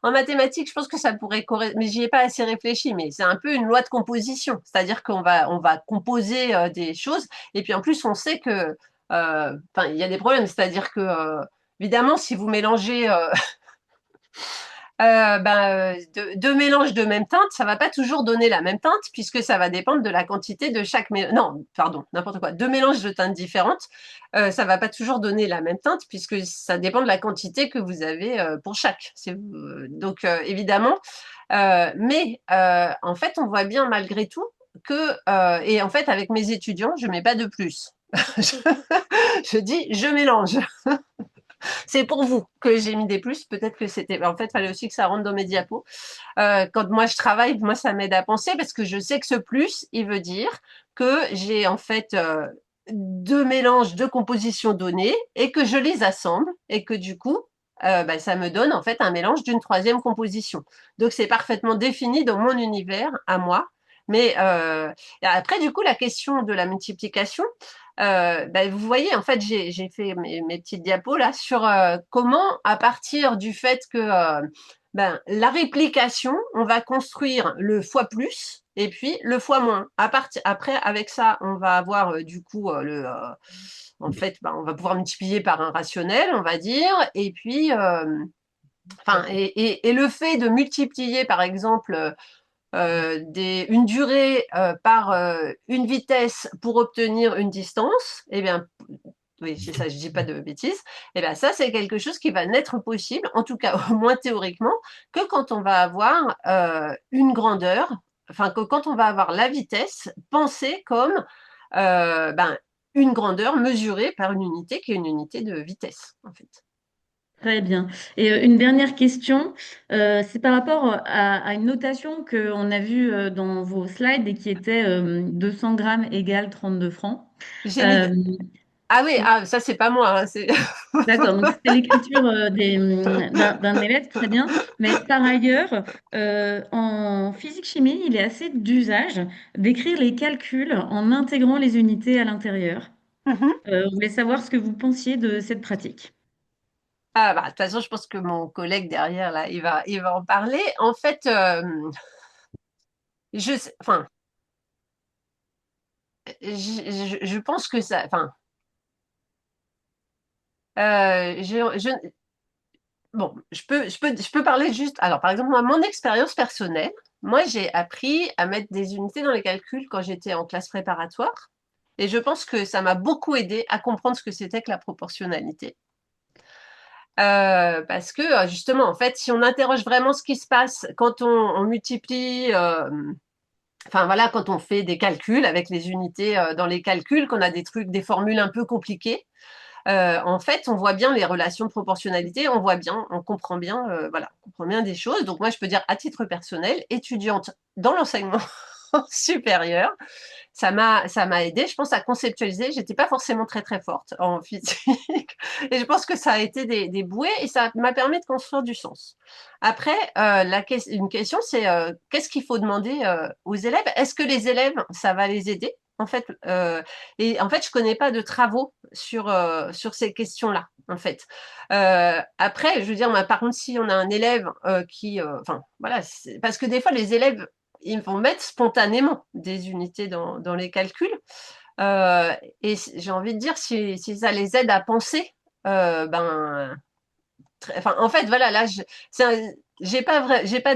En mathématiques, je pense que ça pourrait mais j'y ai pas assez réfléchi. Mais c'est un peu une loi de composition, c'est-à-dire qu'on va composer des choses. Et puis en plus, on sait que, enfin, il y a des problèmes. C'est-à-dire que, évidemment, si vous mélangez deux mélanges de même teinte, ça va pas toujours donner la même teinte puisque ça va dépendre de la quantité de chaque mélange. Non, pardon, n'importe quoi. Deux mélanges de teintes différentes, ça va pas toujours donner la même teinte puisque ça dépend de la quantité que vous avez pour chaque. Donc évidemment, mais en fait, on voit bien malgré tout que et en fait avec mes étudiants, je mets pas de plus. je, je dis je mélange. C'est pour vous que j'ai mis des plus. Peut-être que c'était. En fait, il fallait aussi que ça rentre dans mes diapos. Quand moi je travaille, moi ça m'aide à penser parce que je sais que ce plus, il veut dire que j'ai en fait deux mélanges de compositions données et que je les assemble et que du coup, ça me donne en fait un mélange d'une troisième composition. Donc c'est parfaitement défini dans mon univers à moi. Mais après, du coup, la question de la multiplication, vous voyez, en fait, j'ai fait mes petites diapos là sur comment, à partir du fait que la réplication, on va construire le fois plus et puis le fois moins. Après, avec ça, on va avoir du coup en fait, on va pouvoir multiplier par un rationnel, on va dire, et puis, enfin, et le fait de multiplier, par exemple, une durée par une vitesse pour obtenir une distance, eh bien, oui, c'est ça, je dis pas de bêtises, eh bien, ça, c'est quelque chose qui va n'être possible, en tout cas, au moins théoriquement, que quand on va avoir une grandeur, enfin, que quand on va avoir la vitesse pensée comme une grandeur mesurée par une unité qui est une unité de vitesse, en fait. Très bien. Et une dernière question, c'est par rapport à une notation qu'on a vue dans vos slides et qui était 200 grammes égale 32 francs. J'ai mis Euh, Ah oui, ah, ça, c'est pas moi, hein, c'est... D'accord, donc c'était l'écriture d'un élève, très bien. Mais par ailleurs, en physique-chimie, il est assez d'usage d'écrire les calculs en intégrant les unités à l'intérieur. Mhm. On voulait savoir ce que vous pensiez de cette pratique. Ah bah, de toute façon, je pense que mon collègue derrière, là, il va en parler. En fait, enfin, je pense que ça, enfin, bon, je peux parler juste. Alors, par exemple, moi, mon expérience personnelle, moi, j'ai appris à mettre des unités dans les calculs quand j'étais en classe préparatoire. Et je pense que ça m'a beaucoup aidé à comprendre ce que c'était que la proportionnalité. Parce que justement, en fait, si on interroge vraiment ce qui se passe quand on multiplie, enfin voilà, quand on fait des calculs avec les unités dans les calculs, qu'on a des trucs, des formules un peu compliquées, en fait, on voit bien les relations de proportionnalité, on voit bien, on comprend bien, voilà, on comprend bien des choses. Donc moi, je peux dire à titre personnel, étudiante dans l'enseignement supérieur, ça m'a aidé, je pense, à conceptualiser. J'étais pas forcément très très forte en physique, et je pense que ça a été des bouées et ça m'a permis de construire du sens. Après, une question, c'est qu'est-ce qu'il faut demander aux élèves? Est-ce que les élèves, ça va les aider? En fait, et en fait, je connais pas de travaux sur ces questions-là. En fait, après, je veux dire, par contre, si on a un élève enfin, voilà, parce que des fois, les élèves ils vont mettre spontanément des unités dans les calculs. Euh, et j'ai envie de dire, si ça les aide à penser, ben, enfin, en fait, voilà, là, j'ai pas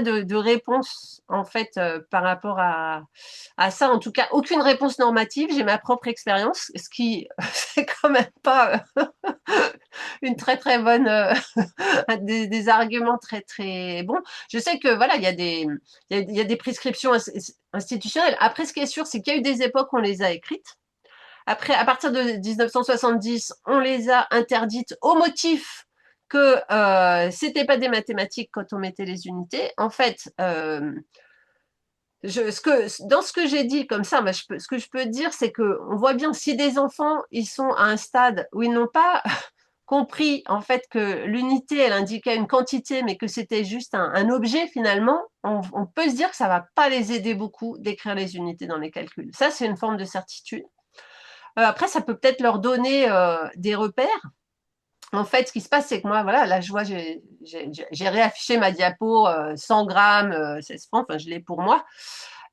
de réponse en fait par rapport à ça. En tout cas, aucune réponse normative. J'ai ma propre expérience, ce qui c'est quand même pas une très très bonne des arguments très très bons. Je sais que voilà, il y a des prescriptions institutionnelles. Après, ce qui est sûr, c'est qu'il y a eu des époques où on les a écrites. Après, à partir de 1970, on les a interdites au motif que c'était pas des mathématiques quand on mettait les unités. En fait, dans ce que j'ai dit comme ça, moi, ce que je peux dire, c'est que on voit bien si des enfants ils sont à un stade où ils n'ont pas compris en fait que l'unité elle indiquait une quantité, mais que c'était juste un objet finalement, on peut se dire que ça va pas les aider beaucoup d'écrire les unités dans les calculs. Ça, c'est une forme de certitude. Après, ça peut peut-être leur donner des repères. En fait, ce qui se passe, c'est que moi, voilà, là, je vois, j'ai réaffiché ma diapo 100 grammes, 16 francs, enfin, je l'ai pour moi.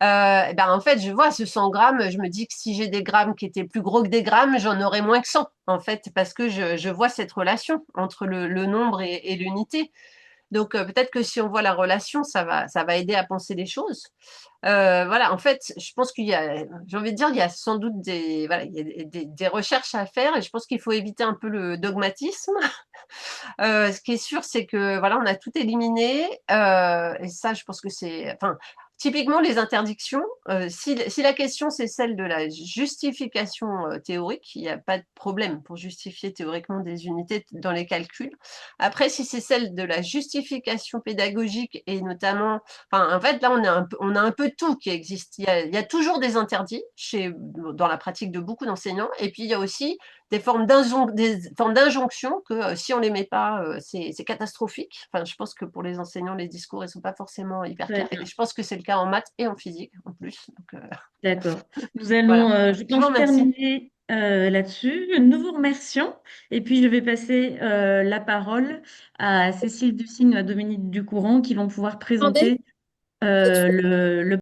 Et ben, en fait, je vois ce 100 grammes, je me dis que si j'ai des grammes qui étaient plus gros que des grammes, j'en aurais moins que 100, en fait, parce que je vois cette relation entre le nombre et l'unité. Donc, peut-être que si on voit la relation, ça va aider à penser les choses. Voilà, en fait, je pense qu'il y a, j'ai envie de dire, il y a sans doute voilà, il y a des recherches à faire et je pense qu'il faut éviter un peu le dogmatisme. Ce qui est sûr, c'est que voilà, on a tout éliminé et ça, je pense que c'est, enfin, typiquement les interdictions. Si la question c'est celle de la justification théorique, il n'y a pas de problème pour justifier théoriquement des unités dans les calculs. Après, si c'est celle de la justification pédagogique et notamment, enfin, en fait, là, on a un peu tout qui existe. Il y a toujours des interdits dans la pratique de beaucoup d'enseignants, et puis il y a aussi des formes d'injonction que si on les met pas, c'est catastrophique. Enfin, je pense que pour les enseignants, les discours ils sont pas forcément hyper Très clairs. Et bien, je pense que c'est le cas en maths et en physique en plus. Donc, d'accord. Nous voilà. allons, je Je vous pense, remercie. terminer là-dessus. Nous vous remercions. Et puis, je vais passer la parole à Cécile Dussigne, à Dominique Ducourant, qui vont pouvoir Attendez, présenter peut-être le